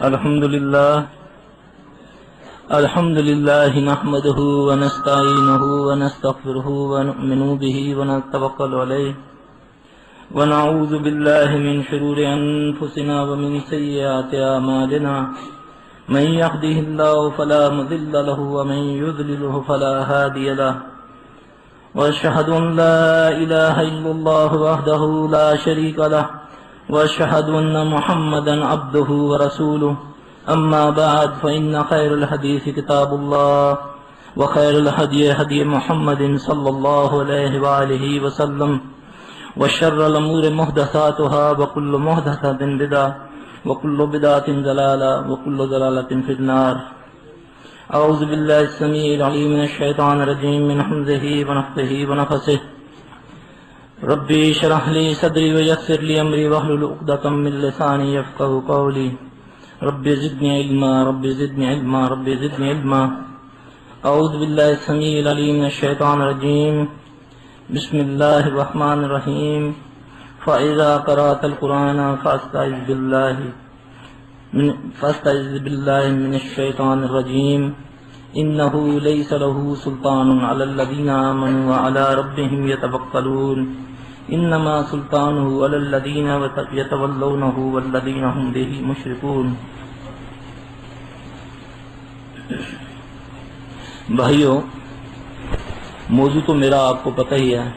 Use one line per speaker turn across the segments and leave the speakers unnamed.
الحمد لله نحمده ونستعينه ونستغفره ونؤمن به ونتوكل عليه ونعوذ بالله من شرور أنفسنا ومن سيئات أعمالنا من يهده الله فلا مضل له ومن يضلله فلا هادي له وأشهد أن لا إله إلا الله وحده لا شريك له وأشهد أن محمدا عبده ورسوله أما بعد فإن خير الحديث كتاب الله وخير الهدي هدي محمد صلى الله عليه وآله وسلم وشر الأمور محدثاتها وكل محدثة بدعة وكل بدعة ضلالة وكل ضلالة في النار. أعوذ بالله السميع العليم من الشيطان الرجيم من حمزه ونفخه ونفثه. ربي اشرح لي صدري ويسر لي أمري واحلل عقدة من لساني يفقهوا قولي. ربي زدني علما ربي زدني علما ربي زدني علما. أعوذ بالله السميع العليم من الشيطان الرجيم. بسم الله الرحمن الرحيم. فإذا قرأت القرآن فاستعذ بالله من الشيطان الرجيم. إنه ليس له سلطان على الذين آمنوا وعلى ربهم يتوكلون. إنما سلطانه على الذين يتولونه والذين هم به مشركون. بھائیو، موضوع تو میرا آپ کو پتہ ہی ہے.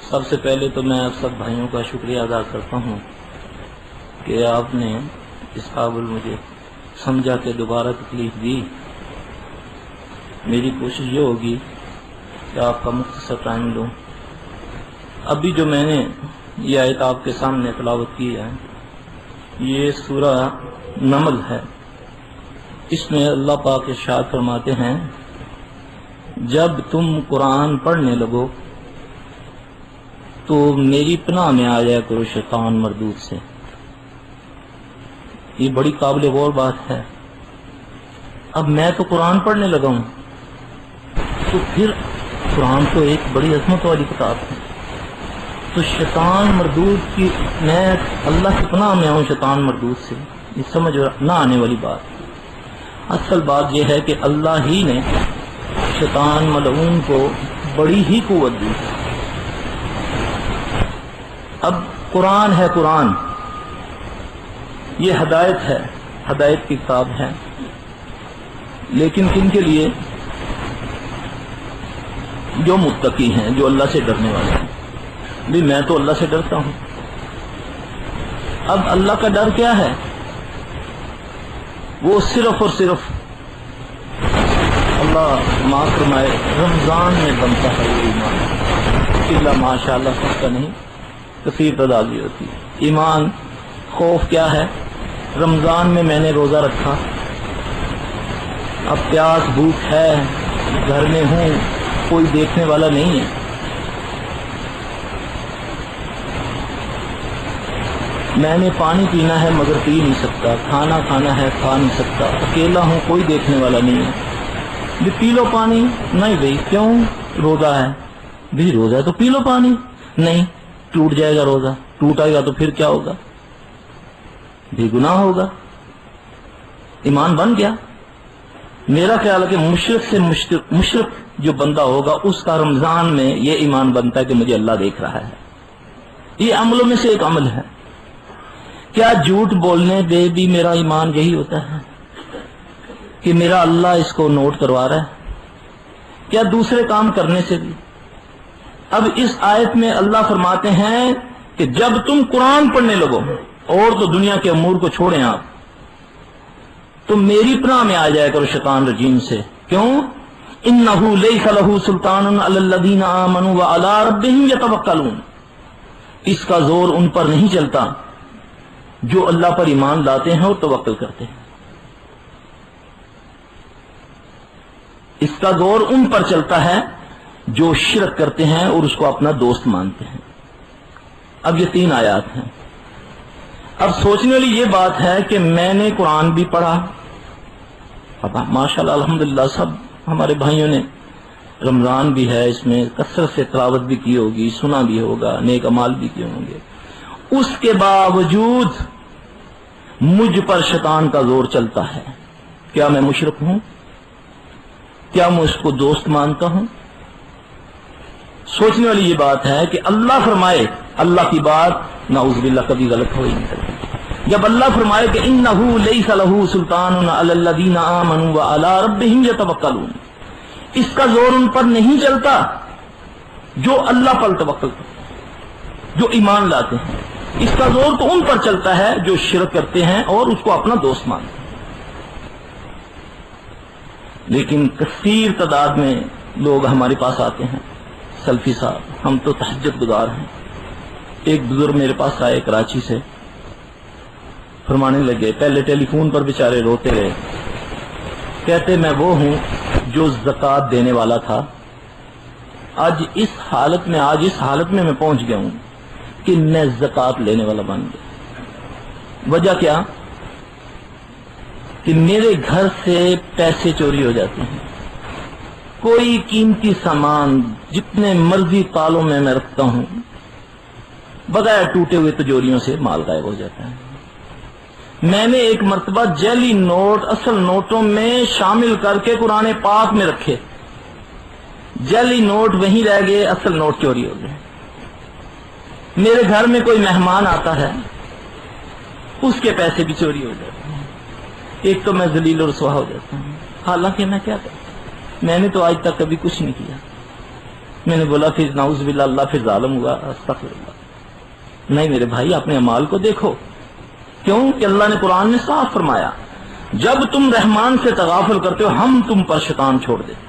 سب سے پہلے تو میں آپ سب بھائیوں کا شکریہ ادا کرتا ہوں کہ آپ نے اس قابل مجھے سمجھا کہ دوبارہ تکلیف دی. میری کوشش یہ ہوگی کہ آپ کا مختصر ٹائم لوں. ابھی جو میں نے یہ آیت آپ کے سامنے تلاوت کی ہے، یہ سورہ نمل ہے. اس میں اللہ پاک ارشاد فرماتے ہیں، جب تم قرآن پڑھنے لگو تو میری پناہ میں آ جایا کرو شیطان مردود سے. یہ بڑی قابل غور بات ہے. اب میں تو قرآن پڑھنے لگا ہوں، تو پھر قرآن تو ایک بڑی عظمت والی کتاب ہے، تو شیطان مردود کی میں اللہ کی پناہ میں آؤں شیطان مردود سے، یہ سمجھ نہ آنے والی بات. اصل بات یہ ہے کہ اللہ ہی نے شیطان ملعون کو بڑی ہی قوت دی. اب قرآن ہے، قرآن یہ ہدایت ہے، ہدایت کی کتاب ہے، لیکن کن کے لیے؟ جو متقی ہیں، جو اللہ سے ڈرنے والے ہیں. بھی میں تو اللہ سے ڈرتا ہوں. اب اللہ کا ڈر کیا ہے؟ وہ صرف اور صرف اللہ معاف فرمائے رمضان میں بنتا ہے. وہ ایمان اللہ ماشاء اللہ سب کا نہیں، کثیر تعداد بھی ہوتی ہے. ایمان خوف کیا ہے؟ رمضان میں میں نے روزہ رکھا، اب پیاس بھوک ہے، گھر میں ہوں، کوئی دیکھنے والا نہیں ہے، میں نے پانی پینا ہے مگر پی نہیں سکتا، کھانا کھانا ہے کھا نہیں سکتا، اکیلا ہوں، کوئی دیکھنے والا نہیں ہے. بھی پی لو پانی. نہیں بھائی، کیوں؟ روزہ ہے. بھی روزہ ہے تو پی لو پانی. نہیں، ٹوٹ جائے گا روزہ. ٹوٹا گا تو پھر کیا ہوگا؟ بھی گناہ ہوگا. ایمان بن گیا. میرا خیال ہے کہ مشرک سے مشرک جو بندہ ہوگا اس کا رمضان میں یہ ایمان بنتا ہے کہ مجھے اللہ دیکھ رہا ہے. یہ عملوں میں سے ایک عمل ہے. کیا جھوٹ بولنے پہ بھی میرا ایمان یہی ہوتا ہے کہ میرا اللہ اس کو نوٹ کروا رہا ہے؟ کیا دوسرے کام کرنے سے بھی؟ اب اس آیت میں اللہ فرماتے ہیں کہ جب تم قرآن پڑھنے لگو، اور تو دنیا کے امور کو چھوڑیں آپ، تو میری پناہ میں آ جائے کرو شیطان رجیم سے. کیوں؟ انہ لیس لہ سلطان علی الذین آمنوا وعلی ربہم یتوکلون. اس کا زور ان پر نہیں چلتا جو اللہ پر ایمان لاتے ہیں اور توکل کرتے ہیں. اس کا زور ان پر چلتا ہے جو شرک کرتے ہیں اور اس کو اپنا دوست مانتے ہیں. اب یہ 3 آیات ہیں. اب سوچنے والی یہ بات ہے کہ میں نے قرآن بھی پڑھا، اب ماشاءاللہ الحمدللہ سب ہمارے بھائیوں نے رمضان بھی ہے، اس میں کثرت سے تلاوت بھی کی ہوگی، سنا بھی ہوگا، نیک اعمال بھی کیے ہوں گے. اس کے باوجود مجھ پر شیطان کا زور چلتا ہے، کیا میں مشرک ہوں؟ کیا میں اس کو دوست مانتا ہوں؟ سوچنے والی یہ بات ہے کہ اللہ فرمائے، اللہ کی بات نعوذ باللہ کبھی غلط ہو ہی نہیں سکتی۔ جب اللہ فرمائے کہ انہ لیس لہ سلطان علی الذین آمنوا وعلی ربہم یتوکلون، اس کا زور ان پر نہیں چلتا جو اللہ پر توکل کرتے ہیں، جو ایمان لاتے ہیں، اس کا زور تو ان پر چلتا ہے جو شرک کرتے ہیں اور اس کو اپنا دوست مانتے ہیں۔ لیکن کثیر تعداد میں لوگ ہمارے پاس آتے ہیں، سلفی صاحب ہم تو تہجد گزار ہیں۔ ایک بزرگ میرے پاس آئے کراچی سے، فرمانے لگے، پہلے ٹیلی فون پر بیچارے روتے رہے، کہتے میں وہ ہوں جو زکوٰۃ دینے والا تھا، آج اس حالت میں میں پہنچ گیا ہوں کہ میں زکوٰۃ لینے والا بن گیا۔ وجہ کیا؟ کہ میرے گھر سے پیسے چوری ہو جاتے ہیں، کوئی قیمتی سامان جتنے مرضی تالوں میں رکھتا ہوں، بغیر ٹوٹے ہوئے تجوریوں سے مال غائب ہو جاتا ہے۔ میں نے ایک مرتبہ جعلی نوٹ اصل نوٹوں میں شامل کر کے قرآن پاک میں رکھے، جعلی نوٹ وہیں رہ گئے، اصل نوٹ چوری ہو گئے۔ میرے گھر میں کوئی مہمان آتا ہے، اس کے پیسے بھی چوری ہو جاتے ہیں، ایک تو میں ذلیل و رسوا ہو جاتا ہوں۔ حالانکہ میں کیا کرتا، میں نے تو آج تک کبھی کچھ نہیں کیا۔ میں نے بولا پھر نعوذ باللہ اللہ پھر ظالم ہوا، استغفر اللہ۔ نہیں میرے بھائی، اپنے اعمال کو دیکھو، کیوں کہ اللہ نے قرآن میں صاف فرمایا جب تم رحمان سے تغافل کرتے ہو ہم تم پر شیطان چھوڑ دیتے۔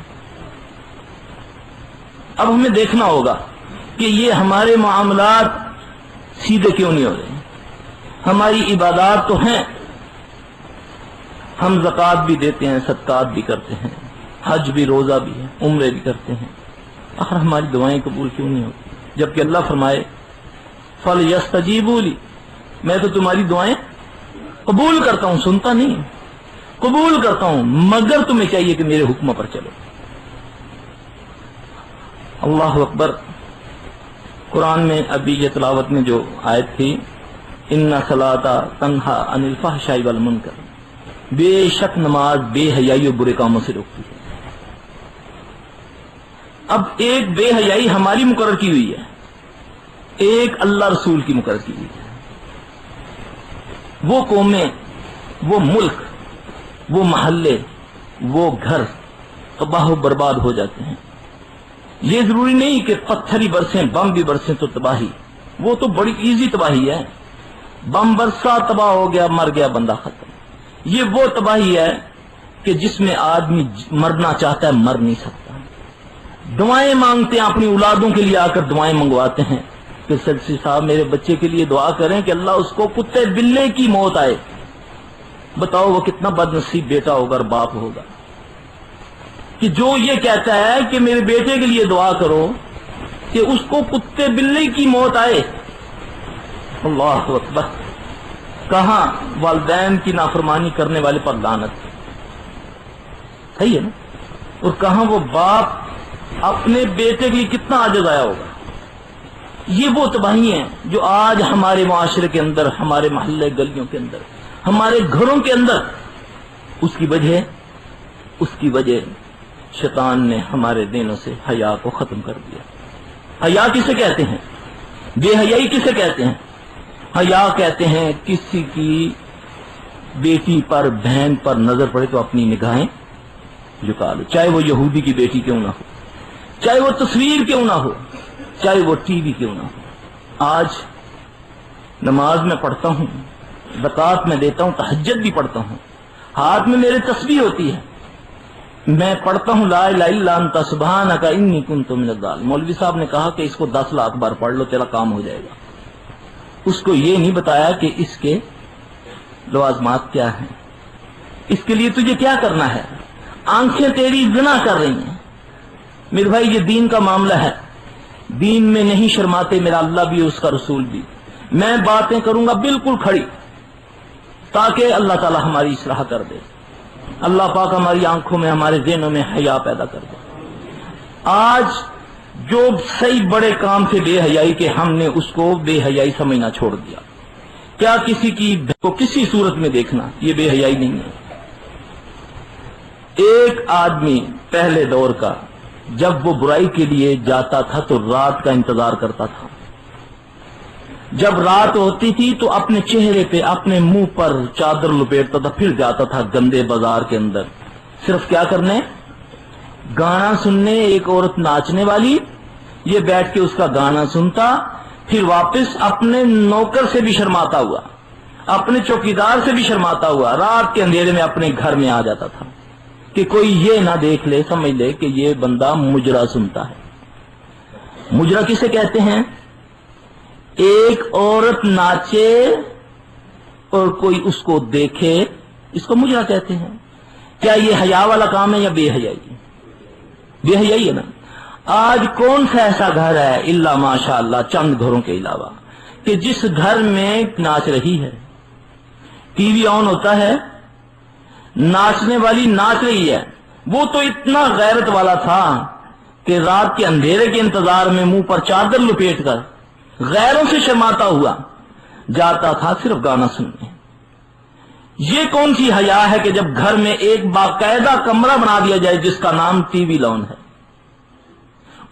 اب ہمیں دیکھنا ہوگا کہ یہ ہمارے معاملات سیدھے کیوں نہیں ہو رہے۔ ہماری عبادات تو ہیں، ہم زکوٰۃ بھی دیتے ہیں، صدقات بھی کرتے ہیں، حج بھی، روزہ بھی ہے، عمرے بھی کرتے ہیں، آخر ہماری دعائیں قبول کیوں نہیں ہوتی؟ جبکہ اللہ فرمائے فَلْيَسْتَجِيبُوا لِي، میں تو تمہاری دعائیں قبول کرتا ہوں، سنتا نہیں، قبول کرتا ہوں، مگر تمہیں چاہیے کہ میرے حکم پر چلو۔ اللہ اکبر۔ قرآن میں ابھی یہ تلاوت میں جو آیت تھی، ان صلاۃ تنہا عن الفحشاء والمنکر، بے شک نماز بے حیائی اور برے کاموں سے روکتی ہے۔ اب ایک بے حیائی ہماری مقرر کی ہوئی ہے، ایک اللہ رسول کی مقرر کی ہوئی ہے۔ وہ قومیں، وہ ملک، وہ محلے، وہ گھر تباہ و برباد ہو جاتے ہیں۔ یہ ضروری نہیں کہ پتھر ہی برسیں، بم بھی برسیں تو تباہی، وہ تو بڑی ایزی تباہی ہے، بم برسا تباہ ہو گیا، مر گیا بندہ، ختم۔ یہ وہ تباہی ہے کہ جس میں آدمی مرنا چاہتا ہے مر نہیں سکتا۔ دعائیں مانگتے ہیں، اپنی اولادوں کے لیے آ کر دعائیں منگواتے ہیں کہ سلسی صاحب میرے بچے کے لیے دعا کریں کہ اللہ اس کو کتے بلے کی موت آئے۔ بتاؤ وہ کتنا بد نصیب بیٹا ہوگا اور باپ ہوگا کہ جو یہ کہتا ہے کہ میرے بیٹے کے لیے دعا کرو کہ اس کو کتے بلے کی موت آئے۔ اللہ اکبر۔ کہاں والدین کی نافرمانی کرنے والے پر لعنت، صحیح ہے نا؟ اور کہاں وہ باپ اپنے بیٹے کے لیے کتنا عاجز آیا ہوگا۔ یہ وہ تباہی ہیں جو آج ہمارے معاشرے کے اندر، ہمارے محلے گلیوں کے اندر، ہمارے گھروں کے اندر، اس کی وجہ شیطان نے ہمارے دینوں سے حیا کو ختم کر دیا۔ حیا کسے کہتے ہیں؟ بے حیائی کسے کہتے ہیں؟ حیا کہتے ہیں کسی کی بیٹی پر، بہن پر نظر پڑے تو اپنی نگاہیں جھکا لو، چاہے وہ یہودی کی بیٹی کیوں نہ ہو، چاہے وہ تصویر کیوں نہ ہو، چاہے وہ ٹی وی کیوں نہ ہو۔ آج نماز میں پڑھتا ہوں، زکوٰۃ میں دیتا ہوں، تہجد بھی پڑھتا ہوں، ہاتھ میں میرے تسبیح ہوتی ہے، میں پڑھتا ہوں لا الہ الا انت سبحانک انی کنت من الظالمین۔ مولوی صاحب نے کہا کہ اس کو 10 لاکھ بار پڑھ لو تیرا کام ہو جائے گا۔ اس کو یہ نہیں بتایا کہ اس کے لوازمات کیا ہیں، اس کے لیے تجھے کیا کرنا ہے۔ آنکھیں تیری زنا کر رہی ہیں میرے بھائی، یہ دین کا معاملہ ہے، دین میں نہیں شرماتے، میرا اللہ بھی اس کا رسول بھی۔ میں باتیں کروں گا بالکل کھڑی تاکہ اللہ تعالی ہماری اصلاح کر دے، اللہ پاک ہماری آنکھوں میں، ہمارے ذہنوں میں حیا پیدا کر دے۔ آج جو صحیح بڑے کام سے بے حیائی کے، ہم نے اس کو بے حیائی سمجھنا چھوڑ دیا۔ کیا کسی کی کو کسی صورت میں دیکھنا یہ بے حیائی نہیں ہے؟ ایک آدمی پہلے دور کا جب وہ برائی کے لیے جاتا تھا تو رات کا انتظار کرتا تھا. جب رات ہوتی تھی تو اپنے چہرے پہ اپنے منہ پر چادر لپیٹتا تھا، پھر جاتا تھا گندے بازار کے اندر صرف کیا کرنے؟ گانا سننے. ایک عورت ناچنے والی، یہ بیٹھ کے اس کا گانا سنتا، پھر واپس اپنے نوکر سے بھی شرماتا ہوا، اپنے چوکیدار سے بھی شرماتا ہوا رات کے اندھیرے میں اپنے گھر میں آ جاتا تھا کہ کوئی یہ نہ دیکھ لے، سمجھ لے کہ یہ بندہ مجرا سنتا ہے. مجرا کسے کہتے ہیں؟ ایک عورت ناچے اور کوئی اس کو دیکھے، اس کو مجرا کہتے ہیں. کیا یہ حیا والا کام ہے یا بے حیائی؟ بے حیائی ہے نا. آج کون سا ایسا گھر ہے الا ماشاء اللہ چند گھروں کے علاوہ کہ جس گھر میں ناچ رہی ہے، ٹی وی آن ہوتا ہے، ناچنے والی ناچ رہی ہے. وہ تو اتنا غیرت والا تھا کہ رات کے اندھیرے کے انتظار میں منہ پر چادر لپیٹ کر غیروں سے شرماتا ہوا جاتا تھا صرف گانا سننے. یہ کون سی حیا ہے کہ جب گھر میں ایک باقاعدہ کمرہ بنا دیا جائے جس کا نام ٹی وی لان ہے،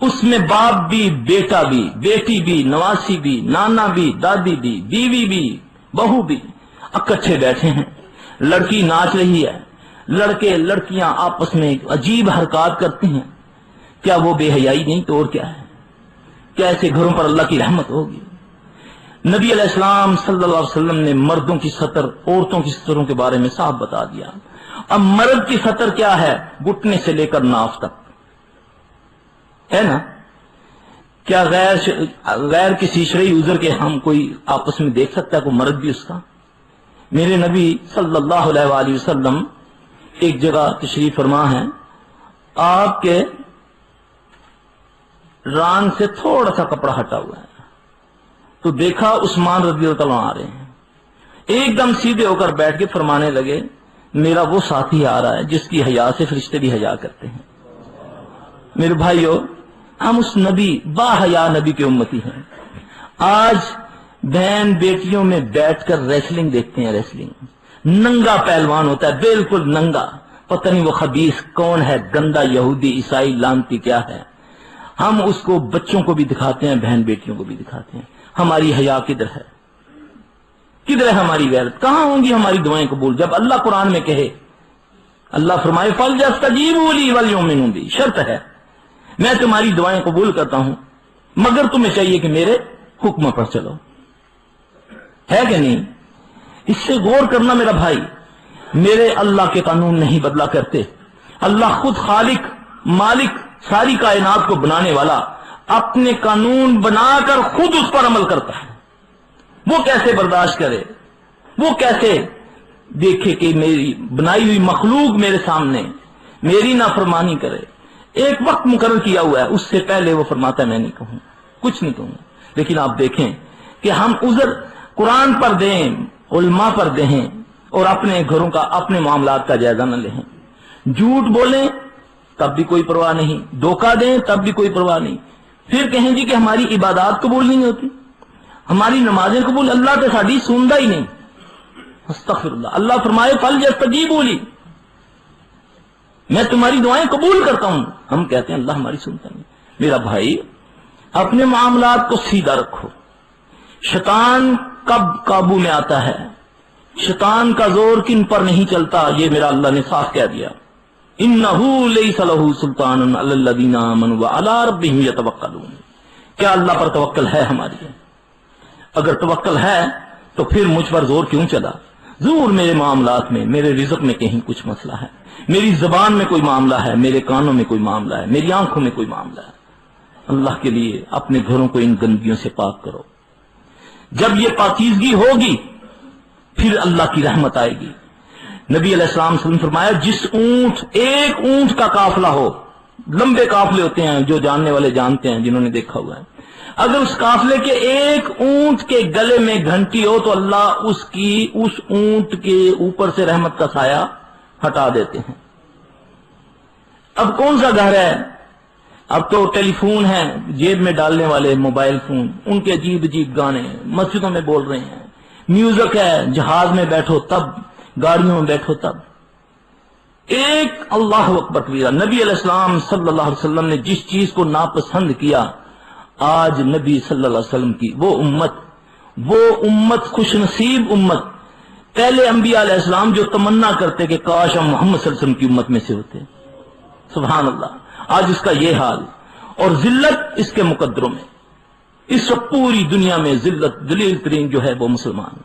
اس میں باپ بھی، بیٹا بھی، بیٹی بھی، نواسی بھی، نانا بھی، دادی بھی، بیوی بھی، بہو بھی اکٹھے بیٹھے ہیں. لڑکی ناچ رہی ہے، لڑکے لڑکیاں آپس میں عجیب حرکات کرتے ہیں. کیا وہ بے حیائی نہیں تو اور کیا ہے؟ کیا ایسے گھروں پر اللہ کی رحمت ہوگی؟ نبی علیہ السلام صلی اللہ علیہ وسلم نے مردوں کی سطر، عورتوں کی سطروں کے بارے میں صاف بتا دیا. اب مرد کی سطر کیا ہے؟ گھٹنے سے لے کر ناف تک ہے نا. کیا غیر کسی شرعی عذر کے ہم کوئی آپس میں دیکھ سکتا ہے کوئی مرد بھی اس کا؟ میرے نبی صلی اللہ علیہ وآلہ وسلم ایک جگہ تشریف فرما ہے، آپ کے ران سے تھوڑا سا کپڑا ہٹا ہوا ہے تو دیکھا عثمان رضی اللہ عنہ آ رہے ہیں. ایک دم سیدھے ہو کر بیٹھ کے فرمانے لگے میرا وہ ساتھی آ رہا ہے جس کی حیا سے فرشتے بھی حیا کرتے ہیں. میرے بھائیو، ہم اس نبی با حیا نبی کے امتی ہیں. آج بہن بیٹیوں میں بیٹھ کر ریسلنگ دیکھتے ہیں. ریسلنگ ننگا پہلوان ہوتا ہے، بالکل ننگا، پتہ نہیں وہ خبیث کون ہے، گندا یہودی عیسائی لانتی کیا ہے. ہم اس کو بچوں کو بھی دکھاتے ہیں، بہن بیٹیوں کو بھی دکھاتے ہیں. ہماری حیا کدھر ہے؟ کدھر ہے ہماری غیرت؟ کہاں ہوں گی ہماری دعائیں قبول جب اللہ قرآن میں کہے، اللہ فرمائے فَلْيَسْتَجِيبُوا لِي وَلْيُؤْمِنُوا بِي. شرط ہے میں تمہاری دعائیں قبول کرتا ہوں مگر تمہیں چاہیے کہ میرے حکم پر چلو. ہے کہ نہیں؟ اس سے غور کرنا میرا بھائی. میرے اللہ کے قانون نہیں بدلا کرتے. اللہ خود خالق، مالک، ساری کائنات کو بنانے والا، اپنے قانون بنا کر خود اس پر عمل کرتا ہے. وہ کیسے برداشت کرے؟ وہ کیسے دیکھے کہ میری بنائی ہوئی مخلوق میرے سامنے میری نافرمانی کرے؟ ایک وقت مقرر کیا ہوا ہے، اس سے پہلے وہ فرماتا ہے میں نہیں کہوں، کچھ نہیں کہوں. لیکن آپ دیکھیں کہ ہم عذر قرآن پر دیں، علماء پر دیں اور اپنے گھروں کا، اپنے معاملات کا جائزہ نہ لیں. جھوٹ بولیں تب بھی کوئی پرواہ نہیں، دھوکہ دیں تب بھی کوئی پرواہ نہیں. پھر کہیں جی کہ ہماری عبادات قبول نہیں ہوتی، ہماری نمازیں قبول، اللہ تو ساڈی سندا ہی نہیں. استغفر اللہ. اللہ فرمائے فَلْيَسْتَجِيبُوا لِي، میں تمہاری دعائیں قبول کرتا ہوں. ہم کہتے ہیں اللہ ہماری سنتا نہیں. میرا بھائی اپنے معاملات کو سیدھا رکھو. شیطان کب قابو میں آتا ہے؟ شیطان کا زور کن پر نہیں چلتا، یہ میرا اللہ نے صاف کہہ دیا. إِنَّهُ لَيْسَ لَهُ سُلْطَانٌ عَلَى الَّذِينَ آمَنُوا وَعَلَىٰ رَبِّهِمْ يَتَوَكَّلُونَ. کیا اللہ پر توکل ہے ہماری؟ اگر توکل ہے تو پھر مجھ پر زور کیوں چلا؟ ضرور میرے معاملات میں، میرے رزق میں کہیں کچھ مسئلہ ہے، میری زبان میں کوئی معاملہ ہے، میرے کانوں میں کوئی معاملہ ہے، میری آنکھوں میں کوئی معاملہ ہے. اللہ کے لیے اپنے گھروں کو ان گندگیوں سے پاک کرو. جب یہ پاکیزگی ہوگی پھر اللہ کی رحمت آئے گی. نبی علیہ السلام صلی اللہ علیہ وسلم فرمایا جس اونٹ، ایک اونٹ کا قافلہ ہو، لمبے قافلے ہوتے ہیں جو جاننے والے جانتے ہیں جنہوں نے دیکھا ہوا ہے، اگر اس قافلے کے ایک اونٹ کے گلے میں گھنٹی ہو تو اللہ اس اونٹ کے اوپر سے رحمت کا سایہ ہٹا دیتے ہیں. اب کون سا گھر ہے؟ اب تو ٹیلی فون ہیں جیب میں ڈالنے والے، موبائل فون، ان کے عجیب عجیب گانے مسجدوں میں بول رہے ہیں. میوزک ہے، جہاز میں بیٹھو تب، گاڑیوں میں بیٹھو تب. ایک اللہ اکبر کبیرہ. نبی علیہ السلام صلی اللہ علیہ وسلم نے جس چیز کو ناپسند کیا، آج نبی صلی اللہ علیہ وسلم کی وہ امت خوش نصیب امت، پہلے انبیاء علیہ السلام جو تمنا کرتے کہ کاش ہم محمد صلی اللہ علیہ وسلم کی امت میں سے ہوتے. سبحان اللہ. آج اس کا یہ حال، اور ذلت اس کے مقدروں میں. اس وقت پوری دنیا میں ذلت ذلیل ترین جو ہے وہ مسلمان،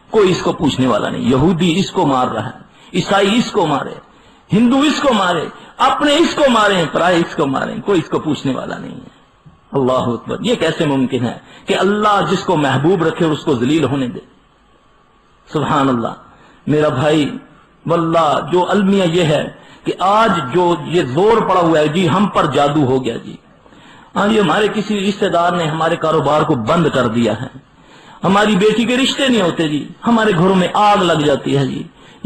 کوئی اس کو پوچھنے والا نہیں. یہودی اس کو مار رہا ہے، عیسائی اس کو مارے، ہندو اس کو مارے، اپنے اس کو مارے، پرائے اس کو مارے، کوئی اس کو پوچھنے والا نہیں ہے. اللہ اکبر. یہ کیسے ممکن ہے کہ اللہ جس کو محبوب رکھے اور اس کو ذلیل ہونے دے؟ سبحان اللہ. میرا بھائی واللہ جو المیہ یہ ہے کہ آج جو یہ زور پڑا ہوا ہے جی ہم پر جادو ہو گیا جی. ہاں جی ہمارے کسی رشتہ دار نے ہمارے کاروبار کو بند کر دیا ہے، ہماری بیٹی کے رشتے نہیں ہوتے جی، ہمارے گھروں میں آگ لگ جاتی ہے جی،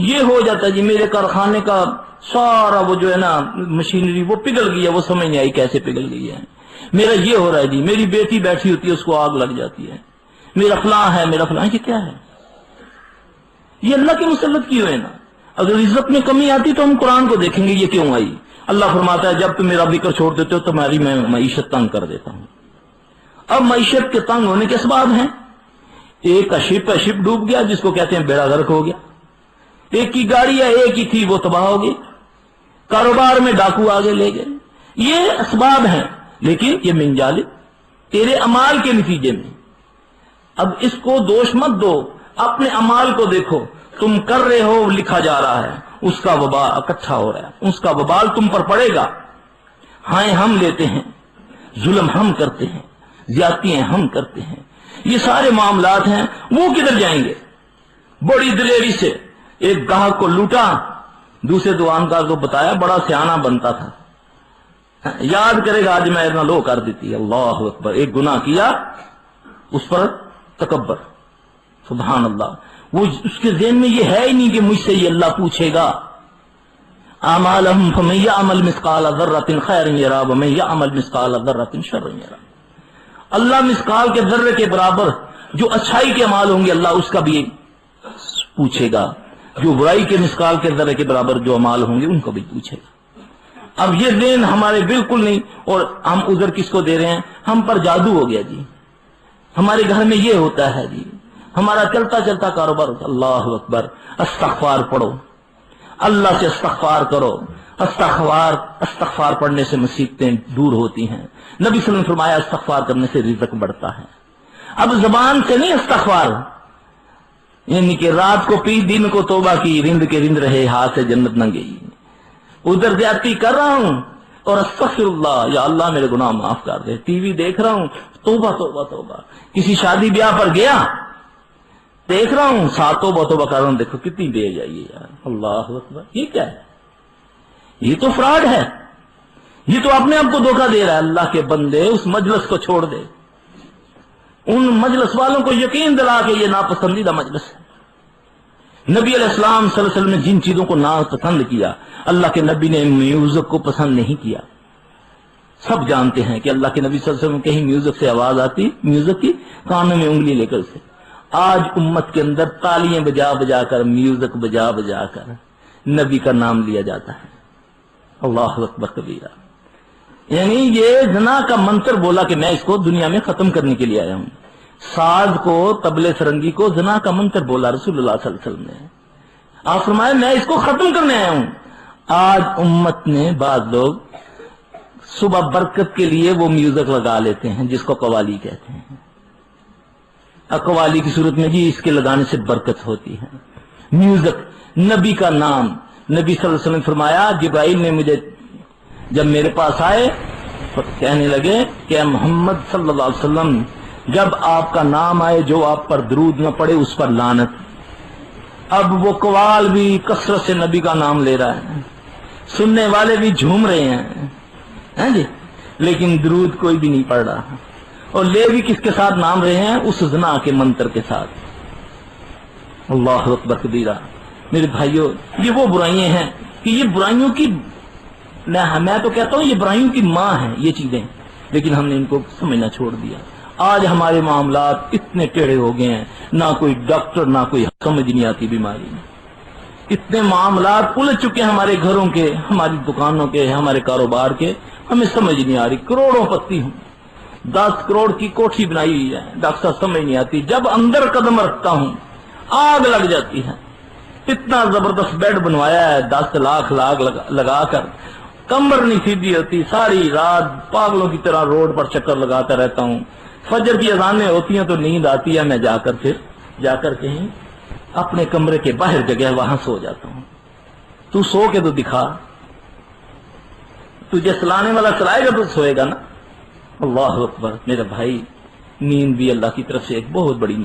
یہ ہو جاتا ہے جی، میرے کارخانے کا سارا وہ جو ہے نا مشینری وہ پگھل گئی ہے، وہ سمجھ نہیں آئی کیسے پگھل گئی ہے. میرا یہ ہو رہا ہے جی، میری بیٹی بیٹھی ہوتی ہے اس کو آگ لگ جاتی ہے، میرا فلاں ہے، میرا فلاں. یہ کیا ہے؟ یہ اللہ کی مسلط کی ہوئے نا. اگر عزت میں کمی آتی تو ہم قرآن کو دیکھیں گے یہ کیوں آئی. اللہ فرماتا ہے جب تم میرا ذکر چھوڑ دیتے ہو تمہاری میں معیشت تنگ کر دیتا ہوں. اب معیشت کے تنگ ہونے کے اسباب ہیں. ایک کا شپ ڈوب گیا جس کو کہتے ہیں بیڑا غرق ہو گیا، ایک کی گاڑی ہے ایک ہی تھی وہ تباہ ہو گئی، کاروبار میں ڈاکو آگے لے گئے. یہ اسباب ہیں، لیکن یہ من جانب تیرے اعمال کے نتیجے میں. اب اس کو دوش مت دو، اپنے اعمال کو دیکھو. تم کر رہے ہو لکھا جا رہا ہے، اس کا وبال اکٹھا ہو رہا ہے، اس کا وبال تم پر پڑے گا. ہائیں ہم لیتے ہیں، ظلم ہم کرتے ہیں، زیادتیاں ہم کرتے ہیں، یہ سارے معاملات ہیں. وہ کدھر جائیں گے؟ بڑی دلیری سے ایک گاہک کو لوٹا، دوسرے دکاندار کو بتایا، بڑا سیانہ بنتا تھا، یاد کرے گا آج میں اتنا لو کر دیتی. اللہ اکبر. ایک گناہ کیا اس پر تکبر. سبحان اللہ. وہ اس کے ذہن میں یہ ہے ہی نہیں کہ مجھ سے یہ اللہ پوچھے گا. اعمالہم فمن یعمل مثقال ذرۃ خیرا یرا ومن یعمل مثقال ذرۃ شرا یرا. اللہ مثقال کے ذرے کے برابر جو اچھائی کے اعمال ہوں گے اللہ اس کا بھی پوچھے گا، جو برائی کے مثقال کے ذرے کے برابر جو اعمال ہوں گے ان کو بھی پوچھے گا. اب یہ ذہن ہمارے بالکل نہیں، اور ہم عذر کس کو دے رہے ہیں؟ ہم پر جادو ہو گیا جی، ہمارے گھر میں یہ ہوتا ہے جی، ہمارا چلتا چلتا کاروبار ہوتا. اللہ اکبر. استغفار پڑھو، اللہ سے استغفار کرو. استغفار پڑھنے سے مصیبتیں دور ہوتی ہیں. نبی صلی اللہ علیہ وسلم نے فرمایا استغفار کرنے سے رزق بڑھتا ہے. اب زبان سے نہیں استغفار، یعنی کہ رات کو پی دن کو توبہ کی، رند کے رند رہے ہاتھ سے جنت نہ گئی. ادھر زیادتی کر رہا ہوں اور استغفر اللہ، یا اللہ میرے گناہ معاف کر دے. ٹی وی دیکھ رہا ہوں، توبہ توبہ توبہ. کسی شادی بیاہ پر گیا، دیکھ رہا ہوں، ساتھ توبہ توبہ کر رہا ہوں، دیکھو کتنی دے جائیے یار. اللہ اکبر. یہ کیا ہے؟ یہ تو فراڈ ہے، یہ تو اپنے آپ کو دھوکہ دے رہا ہے. اللہ کے بندے اس مجلس کو چھوڑ دے. ان مجلس والوں کو یقین دلا کہ یہ ناپسندیدہ مجلس ہے. نبی علیہ السلام صلی اللہ علیہ وسلم نے جن چیزوں کو ناپسند کیا، اللہ کے نبی نے میوزک کو پسند نہیں کیا. سب جانتے ہیں کہ اللہ کے نبی صلی اللہ علیہ وسلم کہیں میوزک سے آواز آتی، میوزک کی کانوں میں انگلی لے کر سے. آج امت کے اندر تالیاں بجا بجا کر، میوزک بجا بجا کر نبی کا نام لیا جاتا ہے. اللہ اکبر کبیرہ. یعنی یہ زنا کا منتر بولا کہ میں اس کو دنیا میں ختم کرنے کے لیے آیا ہوں. ساز کو، تبلے سرنگی کو زنا کا منتر بولا رسول اللہ صلی اللہ علیہ وسلم نے. آپ فرمائے میں اس کو ختم کرنے آیا ہوں. آج امت نے بعض لوگ صبح برکت کے لیے وہ میوزک لگا لیتے ہیں جس کو قوالی کہتے ہیں. قوالی کی صورت میں جی اس کے لگانے سے برکت ہوتی ہے. میوزک، نبی کا نام. نبی صلی اللہ علیہ وسلم نے فرمایا جبرائیل نے مجھے جب میرے پاس آئے تو کہنے لگے کہ محمد صلی اللہ علیہ وسلم جب آپ کا نام آئے جو آپ پر درود نہ پڑے اس پر لعنت. اب وہ قوال بھی کثرت سے نبی کا نام لے رہا ہے، سننے والے بھی جھوم رہے ہیں جی، لیکن درود کوئی بھی نہیں پڑھ رہا. اور لے بھی کس کے ساتھ نام رہے ہیں؟ اس زنا کے منتر کے ساتھ. اللہ اکبر کبیرہ. میرے بھائیوں یہ وہ برائیاں ہیں کہ یہ برائیوں کی، میں تو کہتا ہوں یہ برائیوں کی ماں ہیں یہ چیزیں، لیکن ہم نے ان کو سمجھنا چھوڑ دیا. آج ہمارے معاملات اتنے ٹیڑھے ہو گئے ہیں، نہ کوئی ڈاکٹر نہ کوئی سمجھ نہیں آتی بیماری میں، اتنے معاملات الجھ چکے ہیں ہمارے گھروں کے، ہماری دکانوں کے، ہمارے کاروبار کے، ہمیں سمجھ نہیں آ رہی۔ کروڑوں پتی ہوں، 10 کروڑ کی کوٹھی بنائی ہوئی ہے، ڈاکٹر صاحب سمجھ نہیں آتی، جب اندر قدم رکھتا ہوں آگ لگ جاتی ہے۔ اتنا زبردست بیڈ بنوایا ہے 10 لاکھ لگا کر، کمر نہیں سیدھی ہوتی، ساری رات پاگلوں کی طرح روڈ پر چکر لگاتا رہتا ہوں، فجر کی اذانیں ہوتی ہیں تو نیند آتی ہے، میں جا کر کہیں اپنے کمرے کے باہر جگہ وہاں سو جاتا ہوں۔ تو سو کے تو دکھا، تجھے سلانے والا سلائے گا تو سوئے گا نا۔ اللہ اکبر میرا بھائی، نیند بھی اللہ کی طرف سے ایک بہت بڑی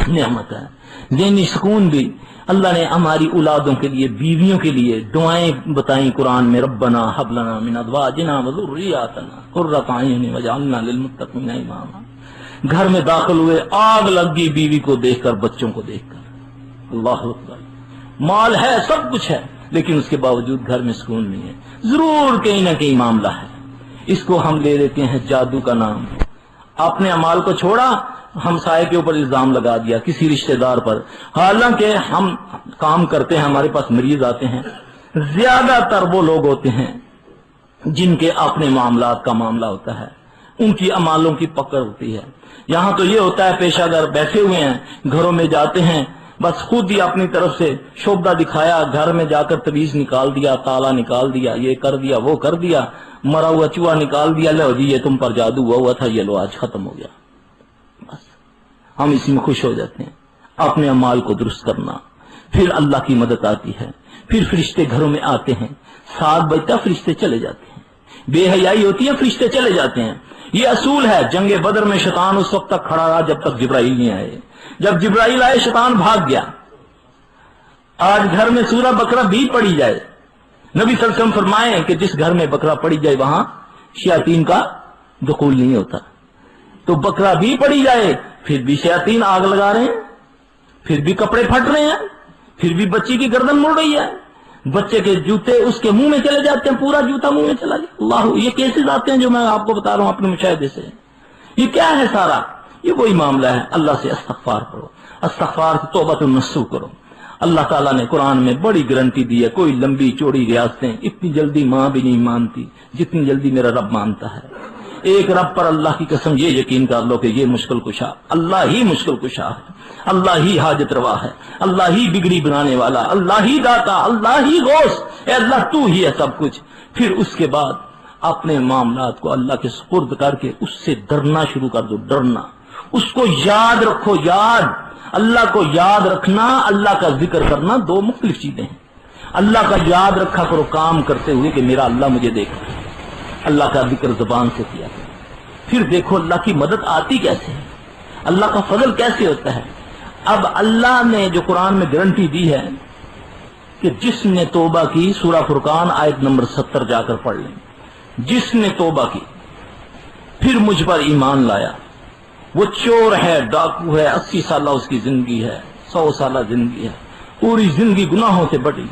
نعمت ہے، ذہنی سکون بھی۔ اللہ نے ہماری اولادوں کے لیے، بیویوں کے لیے دعائیں بتائیں قرآن میں، ربنا ہب لنا من ازواجنا وذریاتنا قرۃ اعین واجعلنا للمتقین اماما۔ گھر میں داخل ہوئے، آگ لگ گئی بیوی کو دیکھ کر، بچوں کو دیکھ کر۔ اللہ اکبر، مال ہے، سب کچھ ہے، لیکن اس کے باوجود گھر میں سکون نہیں ہے، ضرور کہیں نہ کہیں معاملہ ہے۔ اس کو ہم لے لیتے ہیں جادو کا نام۔ اپنے اعمال کو چھوڑا، ہمسائے کے اوپر الزام لگا دیا، کسی رشتہ دار پر، حالانکہ ہم کام کرتے ہیں، ہمارے پاس مریض آتے ہیں، زیادہ تر وہ لوگ ہوتے ہیں جن کے اپنے معاملات کا معاملہ ہوتا ہے، ان کی اعمالوں کی پکڑ ہوتی ہے۔ یہاں تو یہ ہوتا ہے پیشہ گر بیٹھے ہوئے ہیں، گھروں میں جاتے ہیں، بس خود ہی اپنی طرف سے شعبہ دکھایا، گھر میں جا کر تویز نکال دیا، تالا نکال دیا، یہ کر دیا وہ کر دیا، مرا ہوا چوہا نکال دیا، لو جی یہ تم پر جادو ہوا تھا، یہ لو آج ختم ہو گیا۔ بس ہم اسی میں خوش ہو جاتے ہیں۔ اپنے اعمال کو درست کرنا، پھر اللہ کی مدد آتی ہے، پھر فرشتے گھروں میں آتے ہیں، 7 بجے تک فرشتے چلے جاتے ہیں، بے حیائی ہوتی ہے، فرشتے چلے جاتے ہیں۔ یہ اصول ہے۔ جنگ بدر میں شیطان اس وقت تک کھڑا رہا جب تک جبرائیل نہیں آئے، جب جبرائیل آئے شیطان بھاگ گیا۔ آج گھر میں سورہ بقرہ بھی پڑھی جائے، نبی صلی اللہ علیہ وسلم فرمائیں کہ جس گھر میں بقرہ پڑھی جائے وہاں شیاطین کا دخول نہیں ہوتا۔ تو بقرہ بھی پڑھی جائے، پھر بھی شیاطین آگ لگا رہے ہیں، پھر بھی کپڑے پھٹ رہے ہیں، پھر بھی بچی کی گردن مڑ رہی ہے، بچے کے جوتے اس کے منہ میں چلے جاتے ہیں، پورا جوتا منہ میں چلا گیا۔ اللہ، یہ کیسز آتے ہیں جو میں آپ کو بتا رہا ہوں اپنے مشاہدے سے۔ یہ کیا ہے سارا؟ یہ وہی معاملہ ہے۔ اللہ سے استغفار کرو، استغفار سے توبۃ النصوح کرو۔ اللہ تعالیٰ نے قرآن میں بڑی گارنٹی دی ہے، کوئی لمبی چوڑی ریاستیں اتنی جلدی ماں بھی نہیں مانتی جتنی جلدی میرا رب مانتا ہے۔ ایک رب پر اللہ کی قسم یہ یقین کر لو کہ یہ مشکل کشا، اللہ ہی مشکل کشا ہے، اللہ ہی حاجت روا ہے، اللہ ہی بگڑی بنانے والا، اللہ ہی داتا، اللہ ہی غوث، اے اللہ تو ہی ہے سب کچھ۔ پھر اس کے بعد اپنے معاملات کو اللہ کے سپرد کر کے اس سے ڈرنا شروع کر دو، ڈرنا، اس کو یاد رکھو۔ یاد، اللہ کو یاد رکھنا، اللہ کا ذکر کرنا دو مختلف چیزیں ہیں۔ اللہ کا یاد رکھا کرو کام کرتے ہوئے کہ میرا اللہ مجھے دیکھ رہا ہے، اللہ کا ذکر زبان سے کیا کرو۔ پھر دیکھو اللہ کی مدد آتی کیسے ہے، اللہ کا فضل کیسے ہوتا ہے۔ اب اللہ نے جو قرآن میں گارنٹی دی ہے کہ جس نے توبہ کی، سورہ فرقان آیت نمبر 70 جا کر پڑھ لیں، جس نے توبہ کی پھر مجھ پر ایمان لایا، وہ چور ہے، ڈاکو ہے، 80 سالہ اس کی زندگی ہے، 100 سالہ زندگی ہے، پوری زندگی گناہوں سے بٹی،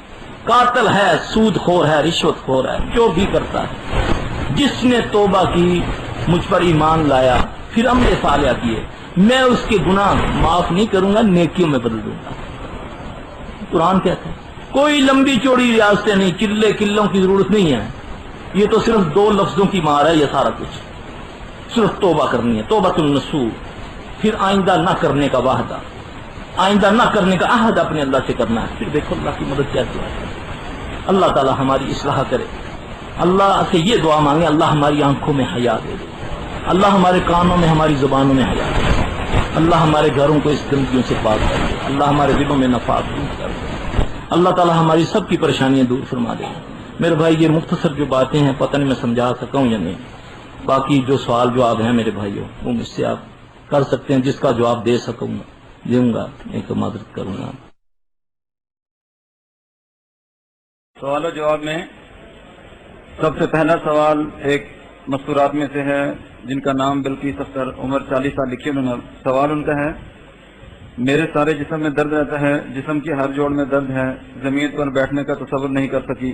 قاتل ہے، سود خور ہے، رشوت خور ہے، جو بھی کرتا ہے، جس نے توبہ کی، مجھ پر ایمان لایا، پھر عمل صالح کیے، میں اس کے گناہ معاف نہیں کروں گا، نیکیوں میں بدل دوں گا۔ قرآن کہتا ہے کوئی لمبی چوڑی ریاستیں نہیں، قلعے قلوں کی ضرورت نہیں ہے، یہ تو صرف 2 لفظوں کی مار ہے، یہ سارا کچھ صرف توبہ کرنی ہے، توبۃ النصوح، پھر آئندہ نہ کرنے کا وعدہ، آئندہ نہ کرنے کا عہد اپنے اللہ سے کرنا ہے۔ پھر دیکھو اللہ کی مدد کیا ہے۔ اللہ تعالی ہماری اصلاح کرے، اللہ سے یہ دعا مانگے اللہ ہماری آنکھوں میں حیا دے دے، اللہ ہمارے کانوں میں، ہماری زبانوں میں حیا دے دے، اللہ ہمارے گھروں کو اس گندگیوں سے پاک کر دے، اللہ ہمارے دلوں میں نفاق دور کر دے، اللہ تعالی ہماری سب کی پریشانیاں دور فرما دے۔ میرے بھائی یہ مختصر جو باتیں ہیں پتہ نہیں میں سمجھا سکا ہوں یا نہیں، باقی جو سوال جواب ہیں میرے بھائیوں وہ مجھ سے آپ کر سکتے ہیں، جس کا جواب دے سکوں دوں گا، نہیں تو معذرت کروں گا۔
سوال و جواب میں سب سے پہلا سوال ایک مستورات میں سے ہے جن کا نام بلقیس اختر، عمر 40 سال، لکھی انہوں نے۔ سوال ان کا ہے میرے سارے جسم میں درد رہتا ہے، جسم کی ہر جوڑ میں درد ہے، زمین پر بیٹھنے کا تصور نہیں کر سکی،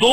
2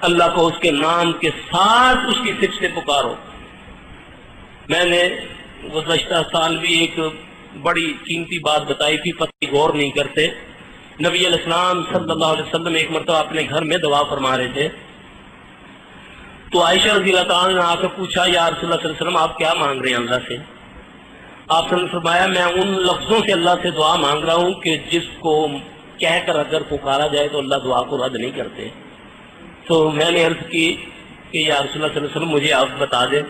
اللہ کو اس کے نام کے ساتھ اس کی صفت سے پکارو. میں نے گزشتہ سال بھی ایک بڑی قیمتی بات بتائی تھی، پتہ غور نہیں کرتے. نبی علیہ السلام صلی اللہ علیہ وسلم ایک مرتبہ اپنے گھر میں دعا فرما رہے تھے، تو عائشہ رضی اللہ تعالیٰ نے آ کر پوچھا یا رسول اللہ صلی اللہ علیہ وسلم آپ کیا مانگ رہے ہیں اللہ سے؟ آپ نے فرمایا میں ان لفظوں سے اللہ سے دعا مانگ رہا ہوں کہ جس کو کہہ کر اگر پکارا جائے تو اللہ دعا کو رد نہیں کرتے. تو میں نے عرض کی کہ یا رسول اللہ صلی اللہ علیہ وسلم مجھے آپ بتا دیں.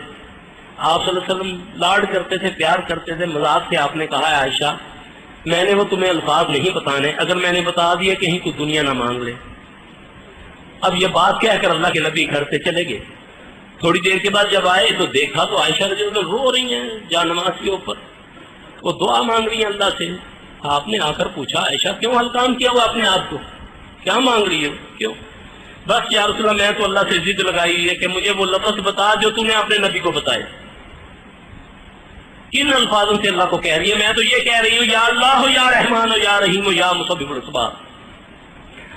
آپ صلی اللہ علیہ وسلم لاڈ کرتے تھے، پیار کرتے تھے، مذاق سے آپ نے کہا ہے عائشہ میں نے وہ تمہیں الفاظ نہیں بتانے، اگر میں نے بتا دیا کہیں تو دنیا نہ مانگ لے. اب یہ بات کہہ کر اللہ کے نبی گھر سے چلے گئے. تھوڑی دیر کے بعد جب آئے تو دیکھا تو عائشہ رضی اللہ عنہا رو رہی ہیں جان نماز کے اوپر، وہ دعا مانگ رہی ہیں اللہ سے. آپ نے آ کر پوچھا عائشہ کیوں ہلکان کیا ہوا اپنے آپ کو، کیا مانگ رہی ہو، کیوں؟ بس یا رسول اللہ میں تو اللہ سے ضد لگائی ہے کہ مجھے وہ لفظ بتا جو تم نے اپنے نبی کو بتائے. کن الفاظوں سے اللہ کو کہہ رہی ہے؟ میں تو یہ کہہ رہی ہوں یا اللہ ہو یا رحمان ہو یا رحیم ہو یا مسبب الاسباب.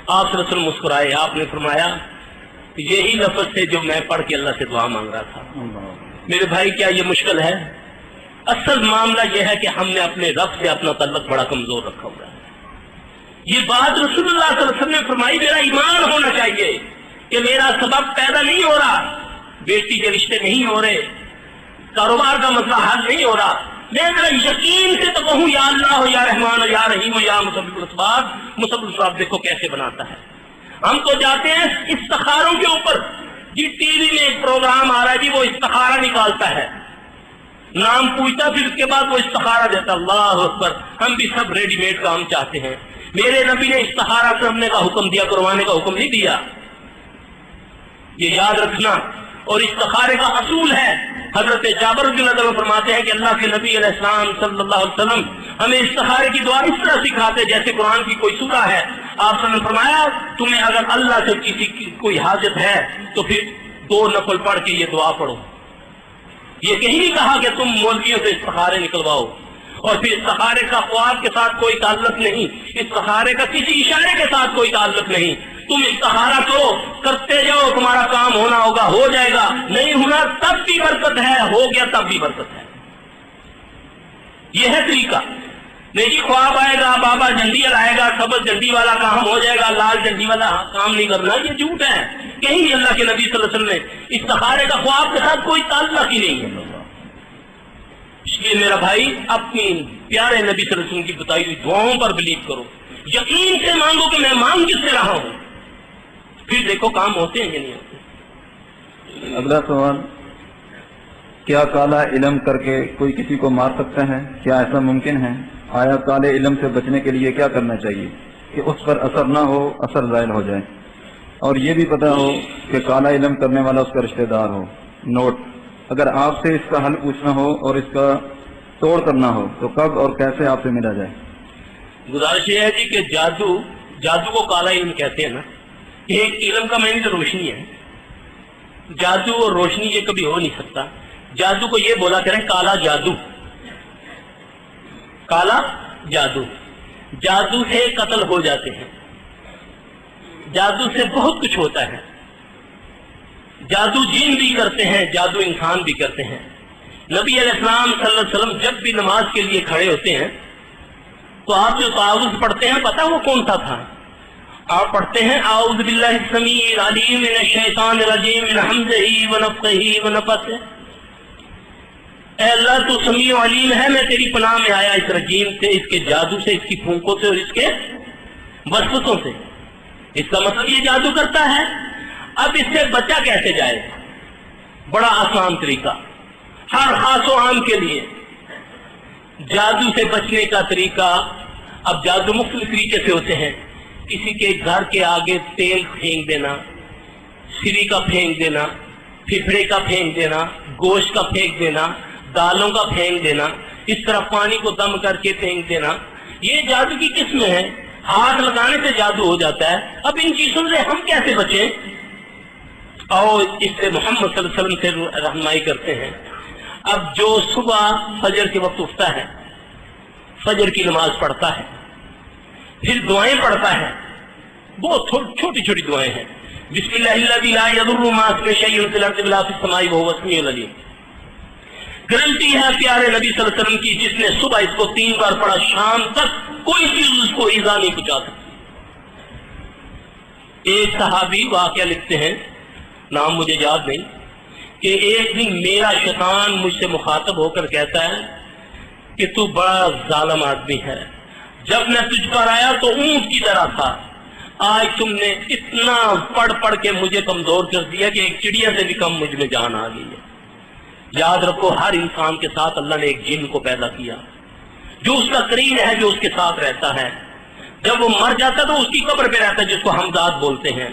آپ صلی اللہ علیہ وسلم مسکرائے. آپ نے فرمایا یہی لفظ تھے جو میں پڑھ کے اللہ سے دعا مانگ رہا تھا. میرے بھائی کیا یہ مشکل ہے؟ اصل معاملہ یہ ہے کہ ہم نے اپنے رب سے اپنا تعلق بڑا کمزور رکھا ہوا ہے. یہ بات رسول اللہ صلی اللہ علیہ وسلم نے فرمائی میرا ایمان ہونا چاہیے کہ میرا سبب پیدا نہیں ہو رہا، بیٹی کے رشتے نہیں ہو رہے، کاروبار کا مسئلہ حل نہیں ہو رہا، میں ذرا یقین سے تو کہوں یا اللہ ہو یا رحمان ہو یا رحیم ہو یا مسبب الاسباب. مسبب الاسباب دیکھو کیسے بناتا ہے. ہم تو جاتے ہیں استخاروں کے اوپر، جی ٹی وی میں ایک پروگرام آ رہا ہے جی وہ استخارہ نکالتا ہے، نام پوچھتا پھر اس کے بعد وہ استخارہ دیتا. اللہ اکبر، ہم بھی سب ریڈی میڈ کام چاہتے ہیں. میرے نبی نے استخارہ کرنے کا حکم دیا، کروانے کا حکم نہیں دیا. یہ یاد رکھنا. اور استخارے کا اصول ہے، حضرت جابر رضی اللہ عنہ فرماتے ہیں کہ اللہ کے نبی علیہ السلام صلی اللہ علیہ وسلم ہمیں استخارے کی دعا اس طرح سکھاتے جیسے قرآن کی کوئی سورہ ہے. آپ نے فرمایا تمہیں اگر اللہ سے کسی کی کوئی حاجت ہے تو پھر 2 نفل پڑھ کے یہ دعا پڑھو. یہ کہیں نہیں کہا کہ تم مولویوں سے استخارے نکلواؤ. اور پھر استخارے کا خواب کے ساتھ کوئی تعلق نہیں، استخارے کا کسی اشارے کے ساتھ کوئی تعلق نہیں. تم استخارہ کرو، کرتے جاؤ، تمہارا کام ہونا ہوگا، ہو جائے گا، نہیں ہونا تب بھی برکت ہے، ہو گیا تب بھی برکت ہے. یہ ہے طریقہ. نہیں جی خواب آئے گا، بابا جھنڈی لائے گا، سبز جھنڈی والا کام ہو جائے گا، لال جھنڈی والا کام نہیں کرنا، یہ جھوٹ ہے. کہیں بھی اللہ کے نبی صلی اللہ علیہ وسلم نے استخارے کا خواب کے ساتھ کوئی تعلق ہی نہیں ہے. اس لیے میرا بھائی اپنی پیارے نبی صلی اللہ علیہ وسلم کی بتائی ہوئی دعاؤں پر بلیو کرو، یقین سے مانگو کہ میں مانگ کس سے رہا ہوں، پھر دیکھو کام ہوتے ہیں یا نہیں ہوتے.
اگلا سوال، کیا کالا علم کر کے کوئی کسی کو مار سکتا ہے؟ کیا ایسا ممکن ہے؟ آیا کالے علم سے بچنے کے لیے کیا کرنا چاہیے کہ اس پر اثر نہ ہو، اثر زائل ہو جائے، اور یہ بھی پتہ ہو کہ کالا علم کرنے والا اس کا رشتہ دار ہو؟ نوٹ: اگر آپ سے اس کا حل پوچھنا ہو اور اس کا توڑ کرنا ہو تو کب اور کیسے آپ سے ملا جائے؟
گزارش یہ ہے جی کہ جادو کو کالا علم کہتے ہیں نا. ایک علم کا معنی تو روشنی ہے، جادو اور روشنی یہ کبھی ہو نہیں سکتا. جادو کو یہ بولا کریں کالا جادو، کالا جادو. جادو سے قتل ہو جاتے ہیں، جادو سے بہت کچھ ہوتا ہے. جادو جن بھی کرتے ہیں، جادو انسان بھی کرتے ہیں. نبی علیہ السلام صلی اللہ علیہ وسلم جب بھی نماز کے لیے کھڑے ہوتے ہیں تو آپ جو تعوذ پڑھتے ہیں پتہ وہ کون سا تھا؟ آپ پڑھتے ہیں اعوذ باللہ السمیع العلیم من الشیطان الرجیم من حمزہ ونفخہ ونفثہ. اے اللہ تو سمیع و علیم ہے، میں تیری پناہ میں آیا اس رجیم سے، اس کے جادو سے، اس کی پھونکوں سے اور اس کے وسوسوں سے. اس کا مطلب یہ جادو کرتا ہے. اب اس سے بچا کیسے جائے؟ بڑا آسان طریقہ ہر خاص و عام کے لیے. جادو سے بچنے کا طریقہ، اب جادو مختلف طریقے سے ہوتے ہیں. کسی کے گھر کے آگے تیل پھینک دینا، سری کا پھینک دینا، پھپھڑے کا پھینک دینا، گوشت کا پھینک دینا، دالوں کا پھینک دینا، اس طرح پانی کو دم کر کے پھینک دینا، یہ جادو کی قسم ہے. ہاتھ لگانے سے جادو ہو جاتا ہے. اب ان چیزوں سے ہم کیسے بچیں؟ اور اس سے محمد صلی اللہ علیہ وسلم سے رہنمائی کرتے ہیں. اب جو صبح فجر کے وقت اٹھتا ہے، فجر کی نماز پڑھتا ہے، پھر دعائیں پڑھتا ہے، بہت چھوٹی چھوٹی دعائیں ہیں، بسم اللہ الذی لا یضر مع اسمہ شیء فی الارض ولا فی السماء وهو السمیع العلیم. گارنٹی ہے پیارے نبی صلی اللہ علیہ وسلم کی، جس نے صبح اس کو 3 بار پڑھا شام تک کوئی چیز اس کو ایذا نہیں پہنچا سکتی. ایک صحابی واقعہ لکھتے ہیں، نام مجھے یاد نہیں، کہ ایک دن میرا شیطان مجھ سے مخاطب ہو کر کہتا ہے کہ تو بڑا ظالم آدمی ہے، جب میں تجھ پر آیا تو اونٹ کی طرح تھا، آج تم نے اتنا پڑھ پڑھ کے مجھے کمزور کر دیا کہ ایک چڑیا سے بھی کم مجھ میں جان آ گئی ہے. یاد رکھو ہر انسان کے ساتھ اللہ نے ایک جن کو پیدا کیا جو اس کا قرین ہے، جو اس کے ساتھ رہتا ہے. جب وہ مر جاتا تو اس کی قبر پہ رہتا ہے، جس کو حمزات بولتے ہیں.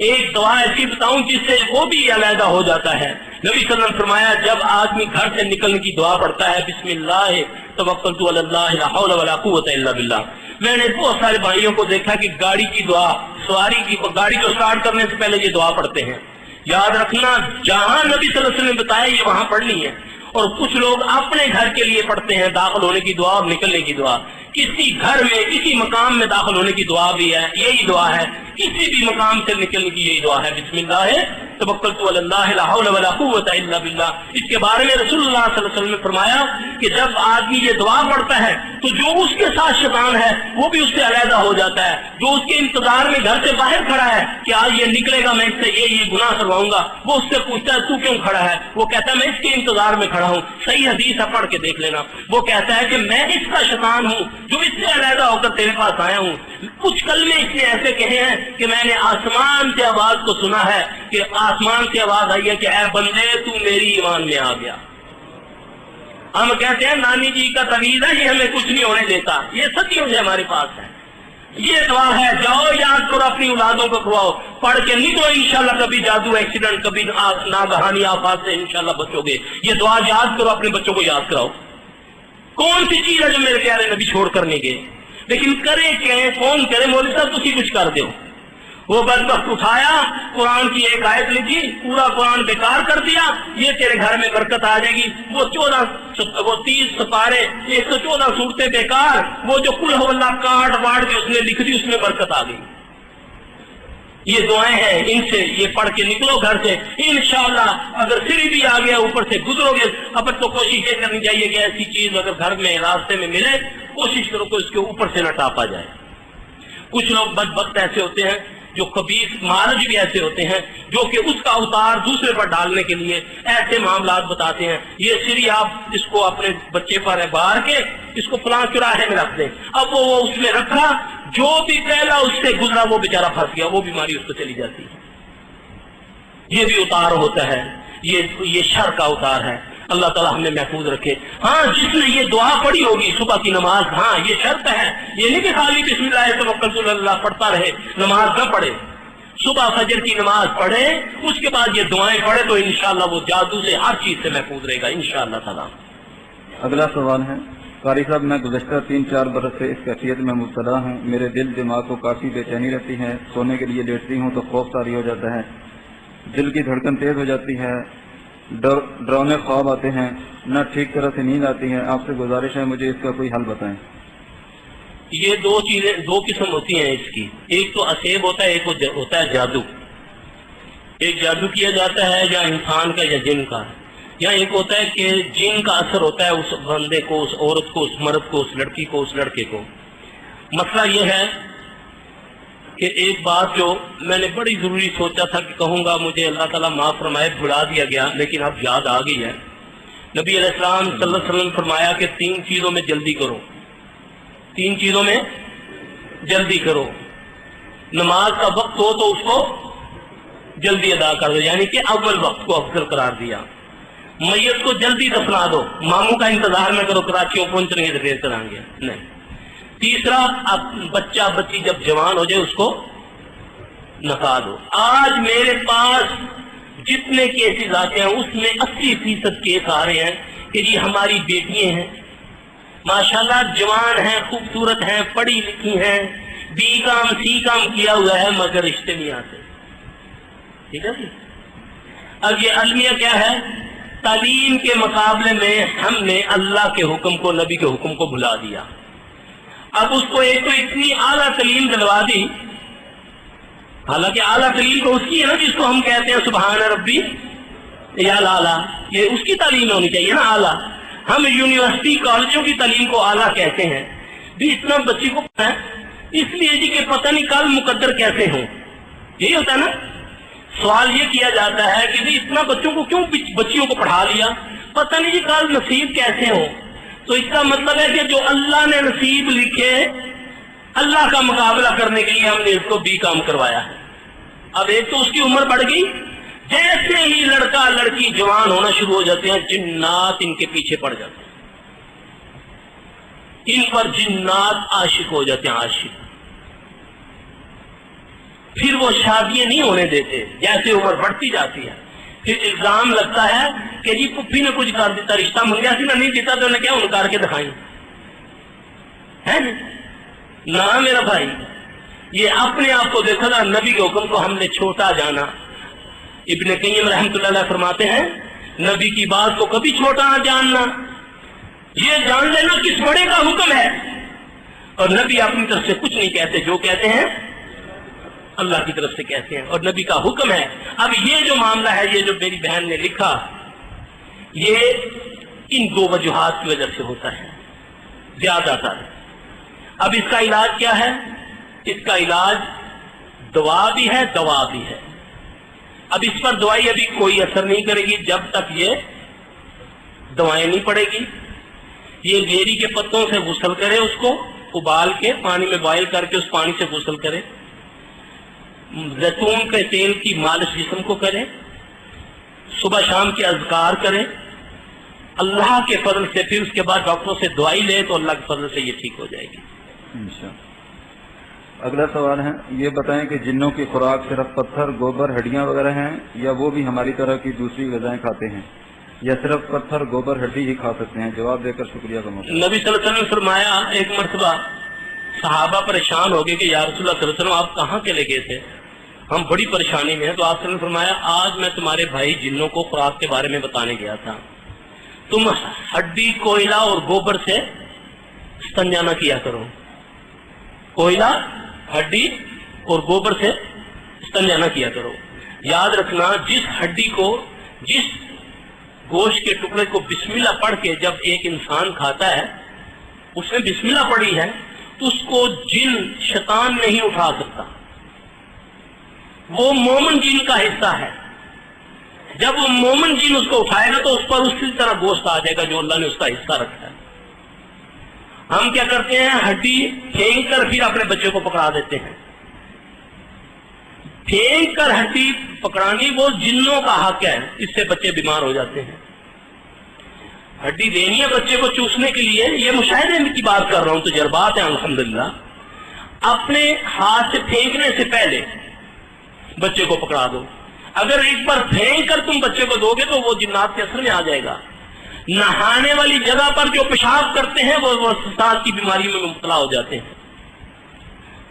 ایک دعا ایسی بتاؤں جس سے وہ بھی علیحدہ ہو جاتا ہے. نبی صلی اللہ علیہ وسلم فرمایا جب آدمی گھر سے نکلنے کی دعا پڑھتا ہے بسم اللہ توکلت علی اللہ لا حول ولا قوت الا باللہ. میں نے بہت سارے بھائیوں کو دیکھا کہ گاڑی کی دعا، سواری کی گاڑی کو سٹارٹ کرنے سے پہلے یہ دعا پڑھتے ہیں. یاد رکھنا جہاں نبی صلی اللہ علیہ وسلم نے بتایا یہ وہاں پڑھنی ہے. اور کچھ لوگ اپنے گھر کے لیے پڑھتے ہیں داخل ہونے کی دعا اور نکلنے کی دعا. کسی گھر میں کسی مقام میں داخل ہونے کی دعا بھی ہے، یہی دعا ہے. کسی بھی مقام سے نکلنے کی یہی دعا ہے، بسم اللہ توکلت علی اللہ لا حول ولا قوت الا باللہ. اس کے بارے میں رسول اللہ صلی اللہ علیہ وسلم نے فرمایا کہ جب آدمی یہ دعا پڑھتا ہے تو جو اس کے ساتھ شیطان ہے وہ بھی اس سے علیحدہ ہو جاتا ہے. جو اس کے انتظار میں گھر سے باہر کھڑا ہے کہ آج یہ نکلے گا میں اس سے یہ گناہ کرواؤں گا، وہ اس سے پوچھتا ہے تو کیوں کھڑا ہے؟ وہ کہتا ہے میں اس کے انتظار میں کھڑا ہوں. صحیح حدیث ہے، پڑھ کے دیکھ لینا. وہ کہتا ہے کہ میں اس کا شیطان ہوں جو اس سے علیحدہ ہو کر تیرے پاس آیا ہوں. کچھ کلمے اس نے ایسے کہے ہیں کہ میں نے آسمان سے آواز کو سنا ہے، کہ آسمان سے آواز آئی ہے کہ اے بندے تو میری ایمان میں آ گیا. ہم کہتے ہیں نانی جی کا تعویذ ہے یہ ہمیں کچھ نہیں ہونے دیتا، یہ صدیوں سے ہمارے پاس ہے. یہ دعا ہے، جاؤ یاد کرو اپنی اولادوں کو کھواؤ، پڑھ کے نکلو انشاءاللہ کبھی جادو ایکسیڈنٹ کبھی ناگہانی آفات سے انشاءاللہ بچو گے. یہ دعا یاد کرو، اپنے بچوں کو یاد کراؤ. کون سی چیز ہے جو میرے پیارے نبی چھوڑ کر نہیں گئے؟ لیکن کرے کہ فون کرے مولوی صاحب تسی کچھ کر دو. وہ بدبخت اٹھایا قرآن کی ایک آیت لکھی، پورا قرآن بیکار کر دیا، یہ تیرے گھر میں برکت آ جائے گی. وہ 30 سپارے 114 صورتیں بیکار، وہ جو قل هو اللہ کاٹ واٹ کے اس نے لکھ دی اس میں برکت آ گئی. یہ دعائیں ہیں، ان سے یہ پڑھ کے نکلو گھر سے انشاءاللہ. اگر سری بھی آ گیا اوپر سے گزرو گے. اب تو کوشش یہ کرنی چاہیے کہ ایسی چیز اگر گھر میں راستے میں ملے کوشش کرو کہ اس کے اوپر سے نہ ٹاپا جائے. کچھ لوگ بدبخت ایسے ہوتے ہیں جو خبیث مہارج بھی ایسے ہوتے ہیں جو کہ اس کا اوتار دوسرے پر ڈالنے کے لیے ایسے معاملات بتاتے ہیں. یہ سری آپ اس کو اپنے بچے پر بار کے اس کو فلاں چوراہے میں رکھ دیں. اب وہ اس میں رکھا، جو بھی پہلا اس سے گزرا وہ بیچارہ پھنس گیا، وہ بیماری اس کو چلی جاتی ہے. یہ بھی اتار ہوتا ہے، یہ شر کا اتار ہے. اللہ تعالیٰ ہم نے محفوظ رکھے. ہاں جس نے یہ دعا پڑھی ہوگی صبح کی نماز، ہاں یہ شرط ہے، یہ نہیں کہ خالی بسم اللہ توکلت علی اللہ پڑھتا رہے نماز نہ پڑھے. صبح فجر کی نماز پڑھے اس کے بعد یہ دعائیں پڑھے تو انشاءاللہ وہ جادو سے ہر چیز سے محفوظ رہے گا انشاءاللہ تعالیٰ.
اگلا سوال ہے، قاری صاحب میں گزشتہ 3-4 برس سے اس کیفیت میں مبتلا ہوں. میرے دل دماغ کو کافی بے چینی رہتی ہے، سونے کے لیے لیٹتی ہوں تو خوف طاری ہو جاتا ہے، دل کی دھڑکن تیز ہو جاتی ہے، ڈراؤنے خواب آتے ہیں، نہ ٹھیک طرح سے نیند آتی ہے. آپ سے گزارش ہے مجھے اس کا کوئی حل بتائیں.
یہ دو قسم ہوتی ہیں اس کی. ایک تو اسیب ہوتا ہے، ایک ہوتا ہے جادو. ایک جادو کیا جاتا ہے یا انسان کا یا جن کا، یا ایک ہوتا ہے کہ جن کا اثر ہوتا ہے اس بندے کو، اس عورت کو، اس مرد کو، اس لڑکی کو، اس لڑکے کو. مسئلہ یہ ہے کہ ایک بات جو میں نے بڑی ضروری سوچا تھا کہ کہوں گا، مجھے اللہ تعالیٰ معاف فرمائے بھلا دیا گیا لیکن اب یاد آ گئی ہے. نبی علیہ السلام صلی اللہ علیہ وسلم فرمایا کہ 3 چیزوں میں جلدی کرو. 3 چیزوں میں جلدی کرو. نماز کا وقت ہو تو اس کو جلدی ادا کر دو، یعنی کہ اول وقت کو افضل قرار دیا. میت کو جلدی دفنا دو، ماموں کا انتظار نہ کرو کراچیوں پہنچ رہے ہیں دیر کریں گے نہیں. تیسرا بچہ بچی جب جوان ہو جائے اس کو نکا دو. آج میرے پاس جتنے کیسز آتے ہیں اس میں 80% کیس آ رہے ہیں کہ جی ہماری بیٹیاں ہیں ماشاءاللہ جوان ہیں، خوبصورت ہیں، پڑھی لکھی ہیں، بی کام سی کام کیا ہوا ہے مگر رشتے نہیں آتے. ٹھیک ہے جی. اب یہ المیہ کیا ہے؟ تعلیم کے مقابلے میں ہم نے اللہ کے حکم کو، نبی کے حکم کو بھلا دیا. اب اس کو ایک تو اتنی اعلیٰ تعلیم دلوا دی حالانکہ اعلیٰ تعلیم تو اس کی ہے نا جس کو ہم کہتے ہیں سبحان ربی یا لالا، یہ اس کی تعلیم ہونی چاہیے نا اعلیٰ. ہم یونیورسٹی کالجوں کی تعلیم کو اعلیٰ کہتے ہیں. بھی اتنا بچی کو پتہ ہے اس لیے جی کہ پتہ نہیں کل مقدر کیسے ہوں. یہی ہوتا ہے نا. سوال یہ کیا جاتا ہے کہ جی اتنا بچوں کو کیوں بچیوں کو پڑھا لیا، پتہ نہیں جی کل نصیب کیسے ہوں. تو اس کا مطلب ہے کہ جو اللہ نے نصیب لکھے اللہ کا مقابلہ کرنے کے لیے ہم نے اس کو بھی کام کروایا ہے. اب ایک تو اس کی عمر بڑھ گئی، جیسے ہی لڑکا لڑکی جوان ہونا شروع ہو جاتے ہیں جنات ان کے پیچھے پڑ جاتے ہیں، ان پر جنات عاشق ہو جاتے ہیں. عاشق پھر وہ شادیاں نہیں ہونے دیتے جیسے عمر بڑھتی جاتی ہے. پھر الزام لگتا ہے کہ جی پپھی نے کچھ کر دیتا، رشتہ منگیا سی نہ نہیں دیتا تو انہیں کیا انکار کے دکھائیں ہے نہ میرا بھائی. یہ اپنے آپ کو دیکھو نا، نبی کے حکم کو ہم نے چھوٹا جانا. ابن قیم رحمۃ اللہ علیہ فرماتے ہیں نبی کی بات کو کبھی چھوٹا نہ جاننا، یہ جان لینا کس بڑے کا حکم ہے. اور نبی اپنی طرف سے کچھ نہیں کہتے، جو کہتے ہیں اللہ کی طرف سے کہتے ہیں اور نبی کا حکم ہے. اب یہ جو معاملہ ہے، یہ جو میری بہن نے لکھا، یہ ان دو وجوہات کی وجہ سے ہوتا ہے زیادہ تر. اب اس کا علاج کیا ہے؟ اس کا علاج دوا بھی ہے دوا بھی ہے. اب اس پر دوائی ابھی کوئی اثر نہیں کرے گی جب تک یہ دوائیں نہیں پڑے گی. یہ لیری کے پتوں سے غسل کرے، اس کو ابال کے پانی میں بوائل کر کے اس پانی سے غسل کرے، زیتون کے تیل کی مالش جسم کو کرے، صبح شام کے اذکار کرے، اللہ کے فضل سے پھر اس کے بعد ڈاکٹروں سے دوائی لے تو اللہ کے فضل سے یہ ٹھیک ہو جائے گی.
اگلا سوال ہے، یہ بتائیں کہ جنوں کی خوراک صرف پتھر، گوبر، ہڈیاں وغیرہ ہیں یا وہ بھی ہماری طرح کی دوسری غذائیں کھاتے ہیں، یا صرف پتھر، گوبر، ہڈی ہی کھا سکتے ہیں؟ جواب دے کر شکریہ کا موقع.
نبی صلی اللہ علیہ وسلم نے فرمایا، ایک مرتبہ صحابہ پریشان ہو گئے کہ یا رسول اللہ صلی اللہ علیہ وسلم آپ کہاں چلے گئے تھے، ہم بڑی پریشانی میں ہیں. تو آپ صلی اللہ علیہ وسلم نے فرمایا آج میں تمہارے بھائی جنوں کو خوراک کے بارے میں بتانے گیا تھا، تم ہڈی، کوئلہ اور گوبر سے استنجا نہ کیا کرو. کوئلہ، ہڈی اور گوبر سے استنجا نہ کیا کرو. یاد رکھنا جس ہڈی کو، جس گوشت کے ٹکڑے کو بسم اللہ پڑھ کے جب ایک انسان کھاتا ہے، اس نے بسم اللہ پڑھی ہے تو اس کو جن شیطان نہیں اٹھا سکتا. وہ مومن جن کا حصہ ہے. جب وہ مومن جن اس کو اٹھائے گا تو اس پر اسی طرح گوشت آ جائے گا جو اللہ نے اس کا حصہ رکھا ہے. ہم کیا کرتے ہیں، ہڈی پھینک کر پھر اپنے بچے کو پکڑا دیتے ہیں. پھینک کر ہڈی پکڑانی وہ جنوں کا حق ہے، اس سے بچے بیمار ہو جاتے ہیں. ہڈی دینی ہے بچے کو چوسنے کے لیے، یہ مشاہدے کی بات کر رہا ہوں، تجربات ہیں الحمدللہ. اپنے ہاتھ سے پھینکنے سے پہلے بچے کو پکڑا دو. اگر ایک بار پھینک کر تم بچے کو دو گے تو وہ جنات کے اثر میں آ جائے گا. نہانے والی جگہ پر جو پیشاب کرتے ہیں وہ وسواس کی بیماری میں مبتلا ہو جاتے ہیں.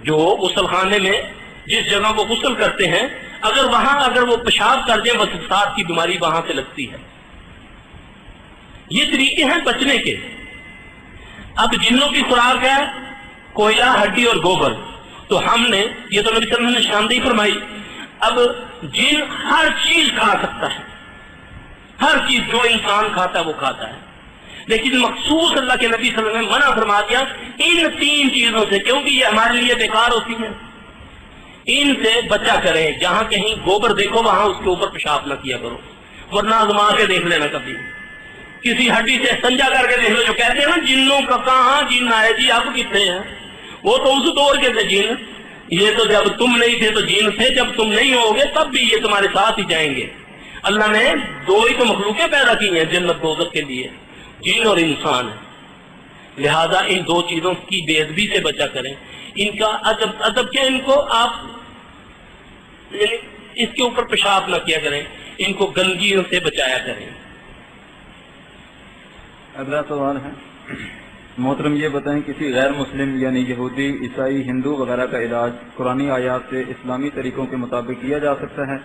جو غسل خانے میں جس جگہ وہ غسل کرتے ہیں، اگر وہ پیشاب کر دیں وسواس کی بیماری وہاں سے لگتی ہے. یہ طریقے ہیں بچنے کے. اب جنوں کی خوراک ہے کوئلہ، ہڈی اور گوبر، تو ہم نے یہ تو نبی صلی اللہ علیہ وسلم نے نشاندہی فرمائی. اب جن ہر چیز کھا سکتا ہے، ہر چیز جو انسان کھاتا ہے وہ کھاتا ہے، لیکن مخصوص اللہ کے نبی صلی اللہ علیہ وسلم نے منع فرما دیا ان 3 چیزوں سے، کیونکہ یہ ہمارے لیے بیکار ہوتی ہیں. ان سے بچا کریں. جہاں کہیں گوبر دیکھو وہاں اس کے اوپر پیشاب نہ کیا کرو، ورنہ آزما کے دیکھ لینا. کبھی کسی ہڈی سے استنجا کر کے دیکھ لو. جو کہتے ہیں نا جنوں کا کہاں جن آئے جی اب کتنے ہیں، وہ تو اس دور کے تھے جن. یہ تو جب تم نہیں تھے تو جن تھے، جب تم نہیں ہوگے تب بھی یہ تمہارے ساتھ ہی جائیں گے. اللہ نے 2 ہی تو مخلوقیں پیدا کی ہیں جنت دوزخ کے لیے، جن اور انسان. لہذا ان 2 چیزوں کی بے ادبی سے بچا کریں. ان کا ادب کیا، ان کو آپ اس کے اوپر پیشاب نہ کیا کریں، ان کو گندگیوں سے بچایا کریں.
اگلا سوال ہے، محترم یہ بتائیں کسی غیر مسلم یعنی یہودی، عیسائی، ہندو وغیرہ کا علاج قرآنی آیات سے اسلامی طریقوں کے مطابق کیا جا سکتا ہے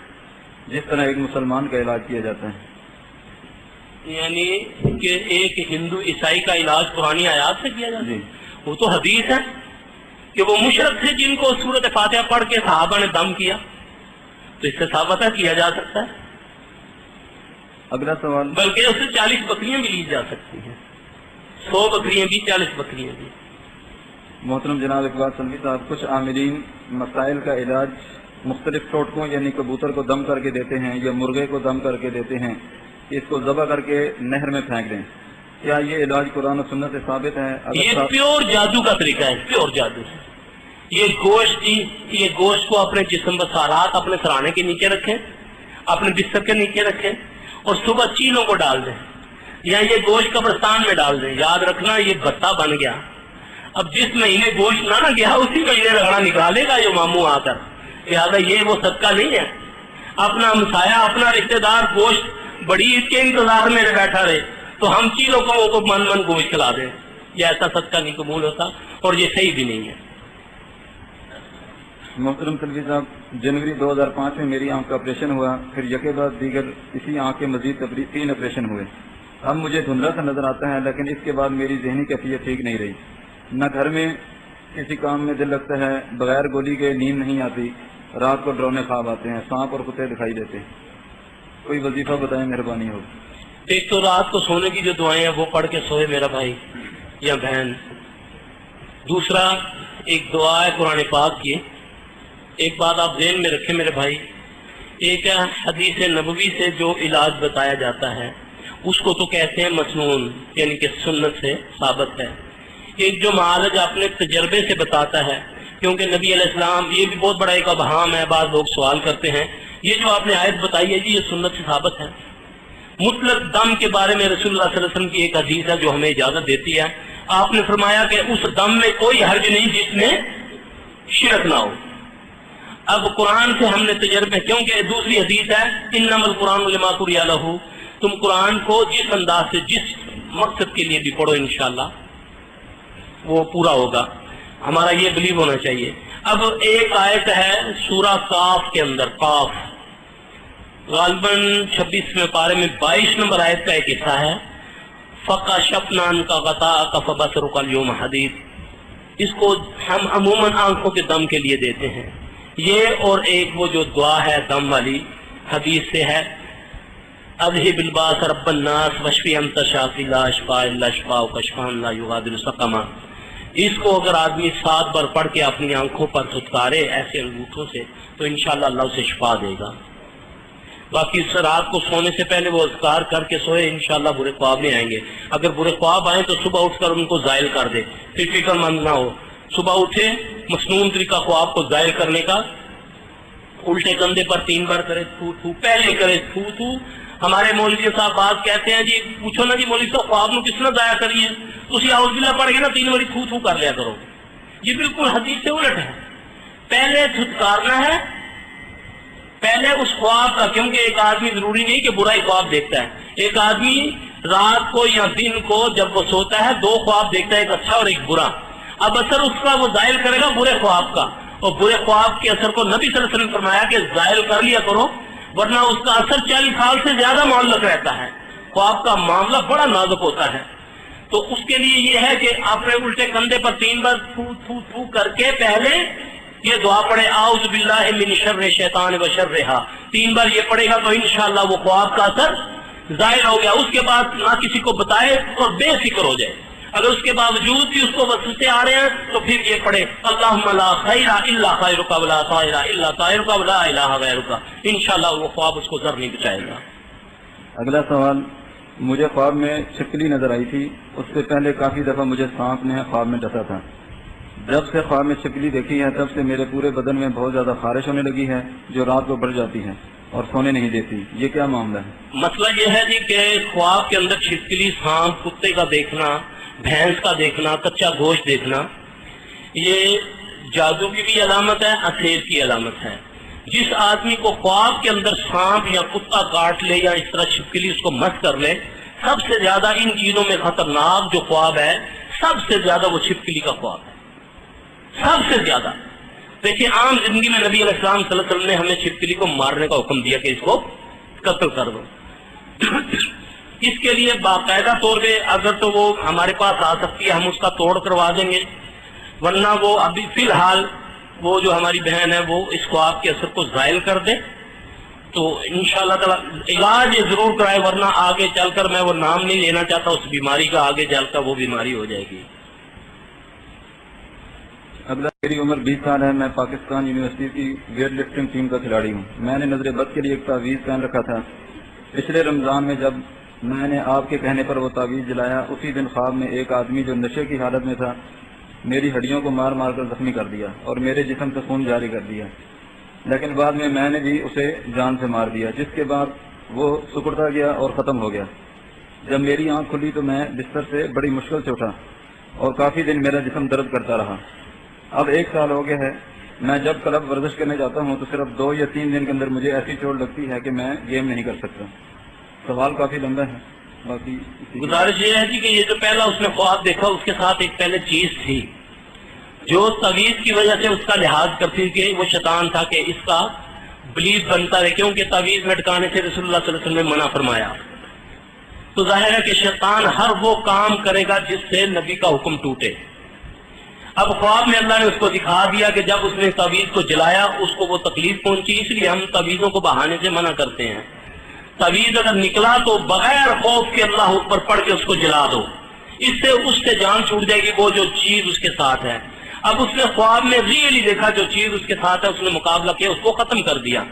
جس طرح ایک مسلمان کا علاج کیا جاتا ہے؟
یعنی کہ ایک ہندو عیسائی کا علاج قرآنی آیات سے کیا جاتا ہے؟
جی.
وہ تو حدیث ہے. کہ وہ مشرک تھے جن کو سورۃ فاتحہ پڑھ کے صحابہ نے دم کیا، تو اس سے ثابت ہے کیا جا سکتا ہے۔
اگلا سوال،
بلکہ اس سے 40 بکریاں بھی لی جا سکتی ہیں، 100 بکریاں بھی، 40 بکریاں بھی۔
محترم جناب اقبال سلمی صاحب، کچھ عاملین مسائل کا علاج مختلف ٹوٹکوں یعنی کبوتر کو دم کر کے دیتے ہیں یا مرغے کو دم کر کے دیتے ہیں کہ اس کو ذبح کر کے نہر میں پھینک دیں، کیا یہ علاج قرآن و سنت سے ثابت ہے؟
یہ پیور جادو کا طریقہ ہے، پیور جادو ہے۔ یہ گوشت کو اپنے جسم پر سارات اپنے سرانے کے نیچے رکھیں، اپنے بستر کے نیچے رکھیں اور صبح چیلوں کو ڈال دیں یا یہ گوشت قبرستان میں ڈال دیں۔ یاد رکھنا یہ بتا بن گیا، اب جس مہینے گوشت نہ گیا اسی مہینے رگڑا نکالے گا یہ ماموں آ کر، لہٰذا یہ وہ صدقہ نہیں ہے۔ اپنا ہمسایہ اپنا رشتہ دار گوشت بڑی عید کے انتظار میں بیٹھا رہے تو ہم چیلوں کو من گوشت کھلا دیں، یہ ایسا صدقہ نہیں قبول ہوتا اور یہ صحیح بھی نہیں ہے۔
محترم سلوی صاحب، جنوری 2005 میں میری آنکھ کا آپریشن ہوا، پھر یکے بعد دیگر اسی آنکھ کے مزید 3 آپریشن ہوئے۔ اب مجھے دھندلا سا نظر آتا ہے، لیکن اس کے بعد میری ذہنی کیفیت ٹھیک نہیں رہی، نہ گھر میں کسی کام میں دل لگتا ہے، بغیر گولی کے نیند نہیں آتی، رات کو ڈرونے خواب آتے ہیں، سانپ اور کتے دکھائی دیتے ہیں، کوئی وظیفہ بتائیں مہربانی ہو۔
ایک تو رات کو سونے کی جو دعائیں ہیں وہ پڑھ کے سوئے میرا بھائی یا بہن، دوسرا ایک دعا ہے قرآن پاک کی۔ ایک بات آپ ذہن میں رکھیں میرے بھائی، ایک ہے حدیث نبوی سے جو علاج بتایا جاتا ہے اس کو تو کہتے ہیں مسنون، یعنی کہ سنت سے ثابت ہے۔ ایک جو معالج اپنے تجربے سے بتاتا ہے، کیونکہ نبی علیہ السلام، یہ بھی بہت بڑا ایک ابہام ہے، بعض لوگ سوال کرتے ہیں یہ جو آپ نے آیت بتائی ہے جی یہ سنت سے ثابت ہے۔ مطلق دم کے بارے میں رسول اللہ صلی اللہ علیہ وسلم کی ایک حدیث ہے جو ہمیں اجازت دیتی ہے، آپ نے فرمایا کہ اس دم میں کوئی حرج نہیں جس میں شرک نہ ہو۔ اب قرآن سے ہم نے تجربے، کیونکہ دوسری حدیث ہے انما القرآن لما قرئ لہ، تم قرآن کو جس انداز سے جس مقصد کے لیے بھی پڑھو انشاءاللہ وہ پورا ہوگا، ہمارا یہ بلیو ہونا چاہیے۔ اب ایک آیت ہے سورہ قاف کے اندر، قاف غالباً 26ویں پارے میں 22 نمبر آیت کا ایک حصہ ہے، فَكَشَفْنَا عَنْكَ غَطَاءَكَ فَبَصَرُكَ الْيَوْمَ حَدِيدٌ، اس کو ہم عموماً آنکھوں کے دم کے لیے دیتے ہیں۔ یہ اور ایک وہ جو دعا ہے دم والی حدیث سے ہے، اذهب الباس رب الناس واشفی انت الشافی لا شفاء الا شفاؤک شفاء لا یغادر سقما، اس کو اگر آدمی 7 بار پڑھ کے اپنی آنکھوں پر دھتکارے ایسے انگوٹھوں سے تو انشاءاللہ اللہ اسے شفا دے گا۔ باقی اس رات کو سونے سے پہلے وہ اذکار کر کے سوئے، انشاءاللہ برے خواب نہیں آئیں گے۔ اگر برے خواب آئیں تو صبح اٹھ کر ان کو زائل کر دے، پھر فکر مند نہ ہو، صبح اٹھے مسنون طریقہ خواب کو زائل کرنے کا، الٹے کندھے پر 3 بار کرے تھو تھو، پہلے کرے تھو تھو۔ ہمارے مولوی صاحب بات کہتے ہیں جی پوچھو نا جی مولوی صاحب خواب میں کس نے ضائع کری ہے، تو اسی اعوذ باللہ پڑھ کے نا 3 بار تھو تھو کر لیا کرو، یہ بالکل حدیث سے الٹ ہے۔ پہلے دھتکارنا ہے، پہلے اس خواب کا، کیونکہ ایک آدمی ضروری نہیں کہ برا ہی خواب دیکھتا ہے، ایک آدمی رات کو یا دن کو جب وہ سوتا ہے 2 خواب دیکھتا ہے، ایک اچھا اور ایک برا۔ اب اثر اس کا وہ زائل کرے گا برے خواب کا، اور برے خواب کے اثر کو نبی صلی اللہ علیہ وسلم نے فرمایا کہ زائل کر لیا کرو، ورنہ اس کا اثر 40 سال سے زیادہ معلق رہتا ہے۔ خواب کا معاملہ بڑا نازک ہوتا ہے، تو اس کے لیے یہ ہے کہ آپ نے الٹے کندھے پر 3 بار تھو تھو تھو کر کے پہلے یہ دعا پڑھے اعوذ باللہ من شر شیطان و شرہا، 3 بار یہ پڑھے گا تو انشاءاللہ وہ خواب کا اثر ظاہر ہو گیا۔ اس کے بعد نہ کسی کو بتائے اور بے فکر ہو جائے، اگر اس کے باوجود بھی اس کو وسوسے آ رہے ہیں تو پھر یہ پڑھے اللہم لا خیر الا خیرک ولا طائر الا طائرک ولا الہ غیرک، انشاءاللہ وہ خواب اس کو زر نہیں بچائے گا۔
اگلا سوال، مجھے خواب میں چھپکلی نظر آئی تھی، اس سے پہلے کافی دفعہ مجھے سانپ نے خواب میں ڈسا تھا، جب سے خواب میں چھپکلی دیکھی ہے تب سے میرے پورے بدن میں بہت زیادہ خارش ہونے لگی ہے جو رات کو بڑھ جاتی ہے اور سونے نہیں دیتی، یہ کیا معاملہ ہے؟
مسئلہ یہ ہے جی کہ خواب کے اندر چھپکلی، سانپ، کتے کا دیکھنا، بھینس کا دیکھنا، کچا گوشت دیکھنا، یہ جادو کی بھی علامت ہے، اثیر کی علامت ہے۔ جس آدمی کو خواب کے اندر سانپ یا کتا کاٹ لے یا اس طرح چھپکلی اس کو مس کر لے، سب سے زیادہ ان چیزوں میں خطرناک جو خواب ہے سب سے زیادہ وہ چھپکلی کا خواب ہے، سب سے زیادہ۔ دیکھیں عام زندگی میں نبی علیہ السلام صلی اللہ علیہ وسلم نے ہمیں چھپکلی کو مارنے کا حکم دیا کہ اس کو قتل کر دو، اس کے لیے باقاعدہ طور پہ اگر تو وہ ہمارے پاس آ سکتی ہے ہم اس کا توڑ کروا دیں گے، ورنہ وہ ابھی فی الحال وہ جو ہماری بہن ہے وہ اس خواب کے اثر کو زائل کر دے تو انشاءاللہ تعالی علاج یہ ضرور کرائے، ورنہ آگے چل کر میں وہ نام نہیں لینا چاہتا اس بیماری کا، آگے چل کر وہ بیماری ہو جائے گی۔
اگلا، میری عمر 20 سال ہے، میں پاکستان یونیورسٹی کی ویٹ لفٹنگ ٹیم کا کھلاڑی ہوں۔ میں نے نظر بد کے لیے ایک تعویذ پہن رکھا تھا۔ پچھلے رمضان میں جب میں نے آپ کے کہنے پر وہ تعویذ جلایا، اسی دن خواب میں ایک آدمی جو نشے کی حالت میں تھا میری ہڈیوں کو مار مار کر زخمی کر دیا اور میرے جسم سے خون جاری کر دیا، لیکن بعد میں نے بھی اسے جان سے مار دیا، جس کے بعد وہ سکڑتا گیا اور ختم ہو گیا۔ جب میری آنکھ کھلی تو میں بستر سے بڑی مشکل سے اٹھا اور کافی دن میرا جسم درد کرتا رہا۔ اب 1 سال ہو گیا ہے، میں جب کلب ورزش کرنے جاتا ہوں تو صرف 2 یا 3 دن کے اندر مجھے ایسی چوٹ لگتی ہے کہ میں گیم نہیں کر سکتا۔ سوال کافی لمبا ہے، باقی
گزارش یہ ہے جی کہ یہ جو پہلا اس نے خواب دیکھا اس کے ساتھ ایک پہلے چیز تھی جو تعویذ کی وجہ سے اس کا لحاظ کرتی تھی کہ وہ شیطان تھا کہ اس کا بلیف بنتا رہے، کیونکہ تعویذ لٹکانے سے رسول اللہ صلی اللہ علیہ وسلم نے منع فرمایا۔ تو ظاہر ہے کہ شیطان ہر وہ کام کرے گا جس سے نبی کا حکم ٹوٹے۔ اب خواب میں اللہ نے اس کو دکھا دیا کہ جب اس نے تعویذ کو جلایا اس کو وہ تکلیف پہنچی، اس لیے ہم تعویذوں کو بہانے سے منع کرتے ہیں۔ تعویذ اگر نکلا تو بغیر خوف کے اللہ اکبر پڑھ کے اس کو جلا دو، اس سے جان چھوٹ جائے گی وہ جو چیز اس کے ساتھ ہے۔ اب اس نے خواب میں ریئلی دیکھا جو چیز اس کے ساتھ ہے، اس نے مقابلہ کیا، اس کو ختم کر دیا۔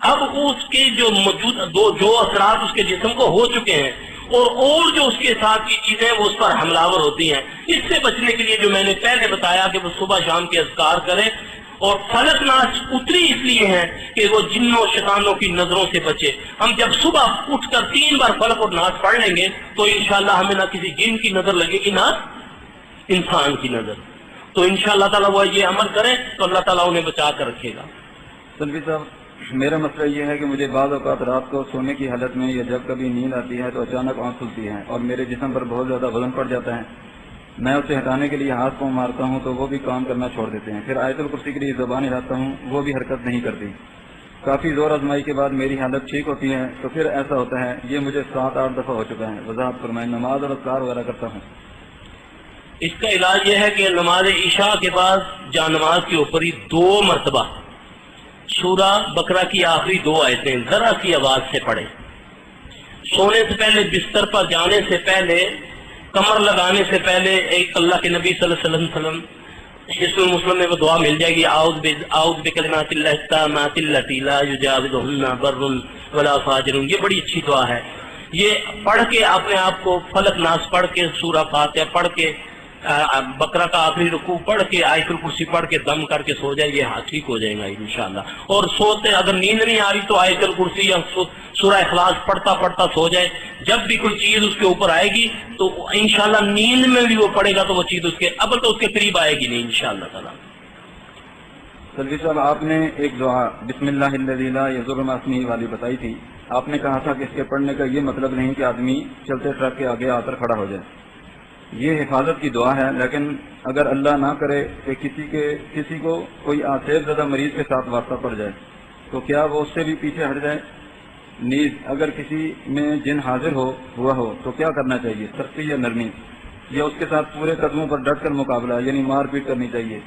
اب اس کے جو موجود جو اثرات اس کے جسم کو ہو چکے ہیں اور جو اس کے ساتھ کی چیزیں وہ اس پر حملہ ہوتی ہیں، اس سے بچنے کے لیے جو میں نے پہلے بتایا کہ وہ صبح شام کے اذکار کرے، اور فلق ناس اتری اس لیے ہیں کہ وہ جنوں شیطانوں کی نظروں سے بچے۔ ہم جب صبح اٹھ کر 3 بار فلق اور ناس پڑھ لیں گے تو انشاءاللہ ہمیں نہ کسی جن کی نظر لگے گی نہ انسان کی نظر، تو انشاءاللہ تعالیٰ وہ یہ عمل کریں تو اللہ تعالیٰ انہیں بچا کر رکھے گا۔
سلفی صاحب، میرا مسئلہ یہ ہے کہ مجھے بعض اوقات رات کو سونے کی حالت میں یا جب کبھی نیند آتی ہے تو اچانک آنکھ کھلتی ہے اور میرے جسم پر بہت زیادہ وزن پڑ جاتا ہے۔ میں اسے ہٹانے کے لیے ہاتھ پاؤں مارتا ہوں تو وہ بھی کام کرنا چھوڑ دیتے ہیں، پھر آیت الکرسی کے لیے زبان ہلاتا ہوں، وہ بھی حرکت نہیں کرتی۔ کافی زور آزمائی کے بعد میری حالت ٹھیک ہوتی ہے تو پھر ایسا ہوتا ہے۔ یہ مجھے 7-8 دفعہ ہو چکا ہے۔ وضاحت فرمائیں۔ نماز اور اذکار وغیرہ کرتا ہوں۔
اس کا علاج یہ ہے کہ نماز عشاء کے بعد جا نماز کے اوپر ہی 2 مرتبہ سورہ بقرہ کی آخری 2 آیتیں ذرا سی آواز سے پڑھیں۔ سونے سے پہلے، بستر پر جانے سے پہلے، کمر لگانے سے پہلے ایک اللہ کے نبی صلی اللہ علیہ وسلم حصن مسلم میں وہ دعا مل جائے گی، اعوذ بکلمات اللہ التامات اللاتی لا یجاوزہن بر ولا فاجر۔ یہ بڑی اچھی دعا ہے، یہ پڑھ کے اپنے آپ کو فلق ناس پڑھ کے، سورہ فاتحہ پڑھ کے، بقرہ کا آخری رکوع پڑھ کے، آیت الکرسی پڑھ کے دم کر کے سو جائے، یہ ٹھیک ہو جائے گا انشاءاللہ۔ اور سوتے اگر نیند نہیں آ رہی تو آیت الکرسی یا سورہ اخلاص پڑھتا پڑھتا سو جائے۔ جب بھی کوئی چیز اس کے اوپر آئے گی تو انشاءاللہ نیند میں بھی وہ پڑھے گا تو وہ چیز اس کے ابل تو اس کے قریب آئے گی نہیں انشاءاللہ تعالی۔
سلفی صاحب، آپ نے ایک دعا بسم اللہ الذی لا یضر مع اسمہ والی بتائی تھی۔ آپ نے کہا تھا کہ اس کے پڑھنے کا یہ مطلب نہیں کہ آدمی چلتے ٹرک کے آگے آ کر کھڑا ہو جائے۔ یہ حفاظت کی دعا ہے، لیکن اگر اللہ نہ کرے کہ کسی کو کوئی آسیب زدہ مریض کے ساتھ واسطہ پڑ جائے تو کیا وہ اس سے بھی پیچھے ہٹ جائے؟ نیز اگر کسی میں جن حاضر ہوا ہو تو کیا کرنا چاہیے، سختی یا نرمی، یا اس کے ساتھ پورے قدموں پر ڈٹ کر مقابلہ یعنی مار پیٹ کرنی چاہیے؟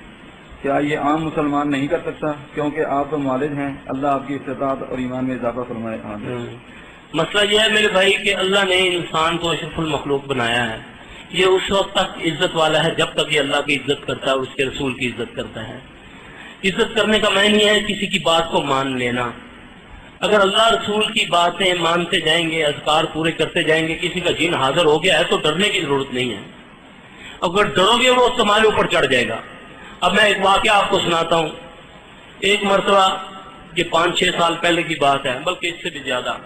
کیا یہ عام مسلمان نہیں کر سکتا؟ کیونکہ آپ تو معالج ہیں، اللہ آپ کی استطاعت اور ایمان میں اضافہ فرمائے۔
مسئلہ یہ ہے میرے بھائی کہ اللہ نے انسان کو اشرف المخلوق بنایا ہے، یہ اس وقت تک عزت والا ہے جب تک یہ اللہ کی عزت کرتا ہے، اس کے رسول کی عزت کرتا ہے۔ عزت کرنے کا معنی ہے کسی کی بات کو مان لینا۔ اگر اللہ رسول کی باتیں مانتے جائیں گے، اذکار پورے کرتے جائیں گے، کسی کا جن حاضر ہو گیا ہے تو ڈرنے کی ضرورت نہیں ہے۔ اگر ڈرو گے وہ تمہارے اوپر چڑھ جائے گا۔ اب میں ایک واقعہ آپ کو سناتا ہوں۔ ایک مرتبہ، یہ 5-6 سال پہلے کی بات ہے، بلکہ اس سے بھی زیادہ،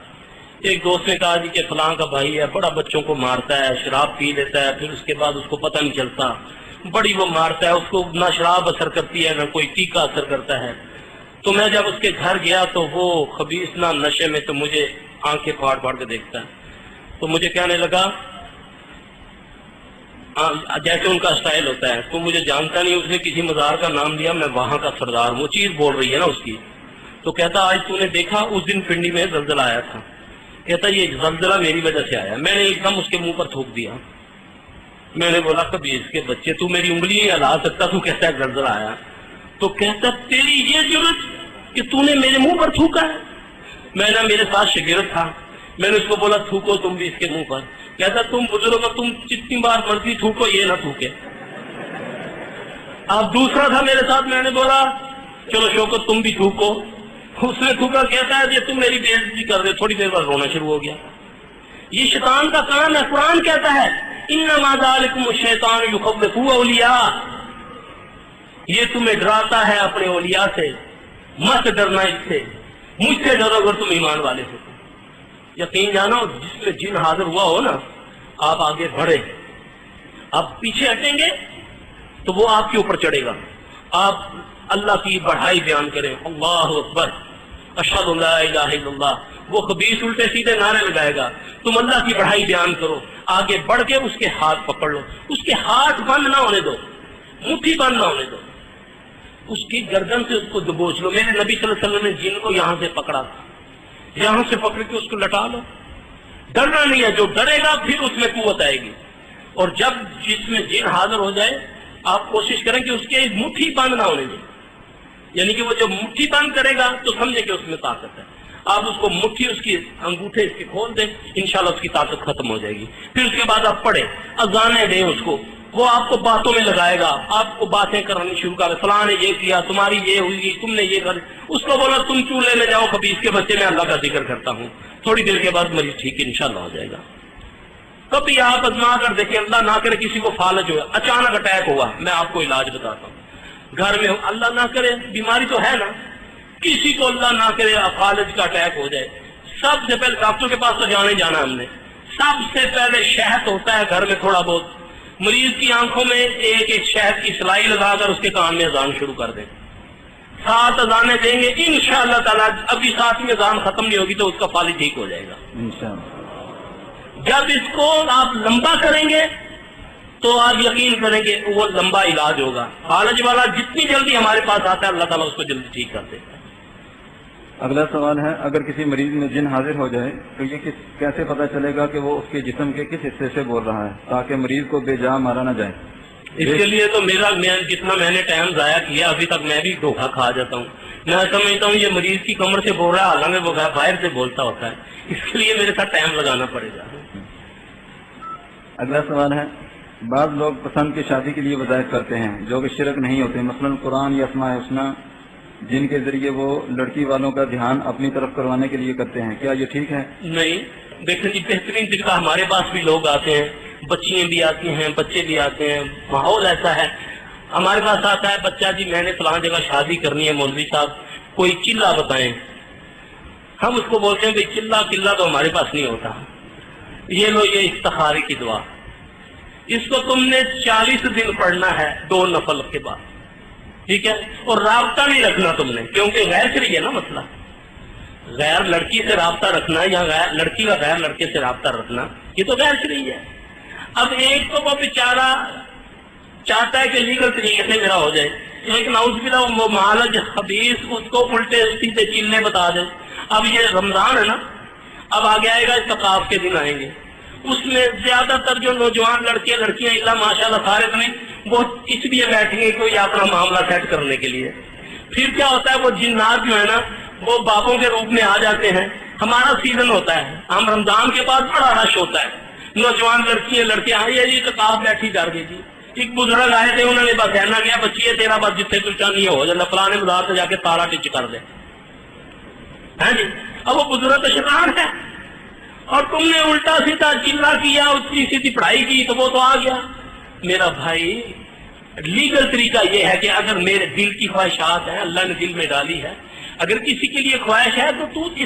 ایک دوست نے کہا جی کہ فلاں کا بھائی ہے، بڑا بچوں کو مارتا ہے، شراب پی لیتا ہے، پھر اس کے بعد اس کو پتہ نہیں چلتا، بڑی وہ مارتا ہے، اس کو نہ شراب اثر کرتی ہے نہ کوئی ٹیکا اثر کرتا ہے۔ تو میں جب اس کے گھر گیا تو وہ خبیث نہ نشے میں تو مجھے آنکھیں پھاڑ پھاڑ کے دیکھتا ہے، تو مجھے کہنے لگا جیسے ان کا اسٹائل ہوتا ہے، تو مجھے جانتا نہیں، اس نے کسی مزار کا نام لیا، میں وہاں کا سردار، وہ چیز بول رہی ہے نا اس کی، تو کہتا آج تو نے دیکھا اس دن پنڈی میں زلزلہ آیا تھا، کہتا یہ زلزلہ میری وجہ سے آیا، میں نے ایک دم اس کے منہ پر تھوک دیا، میں نے بولا کبھی اس کے بچے تو میری انگلی نہیں ہلا سکتا، تو کہتا ہے زلزلہ آیا، تو کہتا تیری یہ ضرورت کہ تو نے میرے منہ پر تھوکا ہے؟ میں نے میرے ساتھ شاگرد تھا، میں نے اس کو بولا تھوکو تم بھی اس کے منہ پر، کہتا تم بزرگ ہو، تم جتنی بار مرضی تھوکو، یہ نہ تھوکے۔ اب دوسرا تھا میرے ساتھ، میں نے بولا چلو شوکت تم بھی تھوکو، اس نے تھوکا، کہتا ہے یہ تم میری بے عزتی کر دے، تھوڑی دیر بعد رونا شروع ہو گیا۔ یہ شیطان کا کام ہے، قرآن کہتا ہے انما ذالکم الشیطان یخوف اولیاء، یہ تمہیں ڈراتا ہے اپنے اولیاء سے، مت ڈرنا اس سے، مجھ سے ڈرو اگر تم ایمان والے ہو۔ یقین جانو جس میں جن حاضر ہوا ہو نا، آپ آگے بڑھے، آپ پیچھے ہٹیں گے تو وہ آپ کے اوپر چڑھے گا۔ آپ اللہ کی بڑھائی بیان کریں، اللہ اکبر، اشہد ان لا الہ الا اللہ، وہ خبیث الٹے سیدھے نعرے لگائے گا، تم اللہ کی بڑھائی بیان کرو، آگے بڑھ کے اس کے ہاتھ پکڑ لو، اس کے ہاتھ بند نہ ہونے دو، مٹھی بند نہ ہونے دو، اس کی گردن سے اس کو دبوچ لو۔ میرے نبی صلی اللہ علیہ وسلم نے جن کو یہاں سے پکڑا تھا، یہاں سے پکڑ کے اس کو لٹا لو، ڈرنا نہیں ہے، جو ڈرے گا پھر اس میں قوت آئے گی۔ اور جب جس میں جن حاضر ہو جائے آپ کوشش کریں کہ اس کے مٹھی بند نہ ہونے دیں، یعنی کہ وہ جب مٹھی بند کرے گا تو سمجھے کہ اس میں طاقت ہے، آپ اس کو مٹھی، اس کی انگوٹھے اس کے کھول دیں، انشاءاللہ اس کی طاقت ختم ہو جائے گی۔ پھر اس کے بعد آپ پڑھیں، اذانیں دیں اس کو، وہ آپ کو باتوں میں لگائے گا، آپ کو باتیں کرنی شروع کر، فلاں نے یہ کیا، تمہاری یہ ہوئی، تم نے یہ کر، اس کو بولا تم چولہے میں جاؤ، خبیث کے بچے میں اللہ کا ذکر کرتا ہوں، تھوڑی دیر کے بعد مریض ٹھیک انشاءاللہ ہو جائے گا۔ کبھی آپ ازما کر دیکھیں، اللہ نہ کرے کسی کو فالج ہوا، اچانک اٹیک ہوا، میں آپ کو علاج بتاتا ہوں، گھر میں اللہ نہ کرے، بیماری تو ہے نا، کسی کو اللہ نہ کرے فالج کا اٹیک ہو جائے، سب سے پہلے ڈاکٹر کے پاس تو جانا ہی جانا ہم نے، سب سے پہلے شہد ہوتا ہے گھر میں تھوڑا بہت، مریض کی آنکھوں میں ایک ایک شہد کی سلائی لگا کر اس کے کان میں اذان شروع کر دیں، 7 اذانیں دیں گے انشاءاللہ تعالیٰ، ابھی 7ویں اذان ختم نہیں ہوگی تو اس کا فالج ٹھیک ہو جائے گا انشاءاللہ۔ جب اس کو آپ لمبا کریں گے تو آپ یقین کریں گے وہ لمبا علاج ہوگا، فالج والا جتنی جلدی ہمارے پاس آتا ہے اللہ تعالیٰ اس کو جلدی ٹھیک کر دیتا ہے۔
اگلا سوال ہے، اگر کسی مریض میں جن حاضر ہو جائے تو یہ کیسے پتہ چلے گا کہ وہ اس کے جسم کے کس حصے سے بول رہا ہے تاکہ مریض کو بے جا مارا نہ جائے؟
اس کے لیے تو جتنا میں نے ٹائم ضائع کیا ابھی تک میں بھی دھوکہ کھا جاتا ہوں، میں سمجھتا ہوں یہ مریض کی کمر سے بول رہا ہے، حالانکہ وہ باہر سے بولتا ہوتا ہے، اس کے لیے میرے ساتھ ٹائم لگانا پڑے گا۔
اگلا سوال ہے، بعض لوگ پسند کی شادی کے لیے وظائف کرتے ہیں جو کہ شرک نہیں ہوتے، مثلا قرآن یا اسماء حسنہ، جن کے ذریعے وہ لڑکی والوں کا دھیان اپنی طرف کروانے کے لیے کرتے ہیں، کیا یہ ٹھیک ہے؟
نہیں، دیکھیں جی بہترین طریقہ، ہمارے پاس بھی لوگ آتے ہیں، بچیاں بھی آتی ہیں، بچے بھی آتے ہیں، ماحول ایسا ہے، ہمارے پاس آتا ہے بچہ جی میں نے فلاں جگہ شادی کرنی ہے مولوی صاحب کوئی چلہ بتائیں، ہم اس کو بولتے ہیں بھائی چلہ تو ہمارے پاس نہیں ہوتا، یہ لو یہ استخارے کی دعا، اس کو تم نے 40 دن پڑھنا ہے 2 نفل کے بعد، ٹھیک ہے، اور رابطہ نہیں رکھنا تم نے، کیونکہ غیر شرعی ہے نا مسئلہ، غیر لڑکی سے رابطہ رکھنا یا غیر لڑکی کا غیر لڑکے سے رابطہ رکھنا یہ تو غیر شرعی ہے۔ اب ایک تو وہ بیچارہ چاہتا ہے کہ لیگل طریقے سے میرا ہو جائے، ایک نعوذ باللہ وہ معالج خبیث اس کو الٹے سیدھے چلنے بتا دے۔ اب یہ رمضان ہے نا، اب آگے آئے گا اعتکاف کے دن آئیں گے، اس میں زیادہ تر جو نوجوان لڑکے لڑکیاں اللہ ماشاءاللہ سارے تو نہیں، وہ اس لیے بیٹھیں گے کوئی اپنا معاملہ سیٹ کرنے کے لیے، پھر کیا ہوتا ہے وہ جنات جو ہے نا وہ باپوں کے روپ میں آ جاتے ہیں، ہمارا سیزن ہوتا ہے، ہم رمضان کے بعد بڑا رش ہوتا ہے، نوجوان لڑکیاں لڑکے آئی ہے جی اعتکاف بیٹھی جا گئی جی، ایک بزرگ آئے تھے انہوں نے بس کہنا گیا بچی ہے تیرا بس جتنے تو چاہیے ہو جانا، فلانے بازار سے جا کے تارا ٹچ کر دے، ہے جی، اب وہ بزرگ تو شیطان ہے، اور تم نے الٹا سیدھا چلا کیا، اچھی سیدھی پڑھائی کی تو وہ تو آ گیا۔ میرا بھائی لیگل طریقہ یہ ہے کہ اگر میرے دل کی خواہشات ہیں اللہ نے دل میں ڈالی ہے، اگر کسی کے لیے خواہش ہے تو اس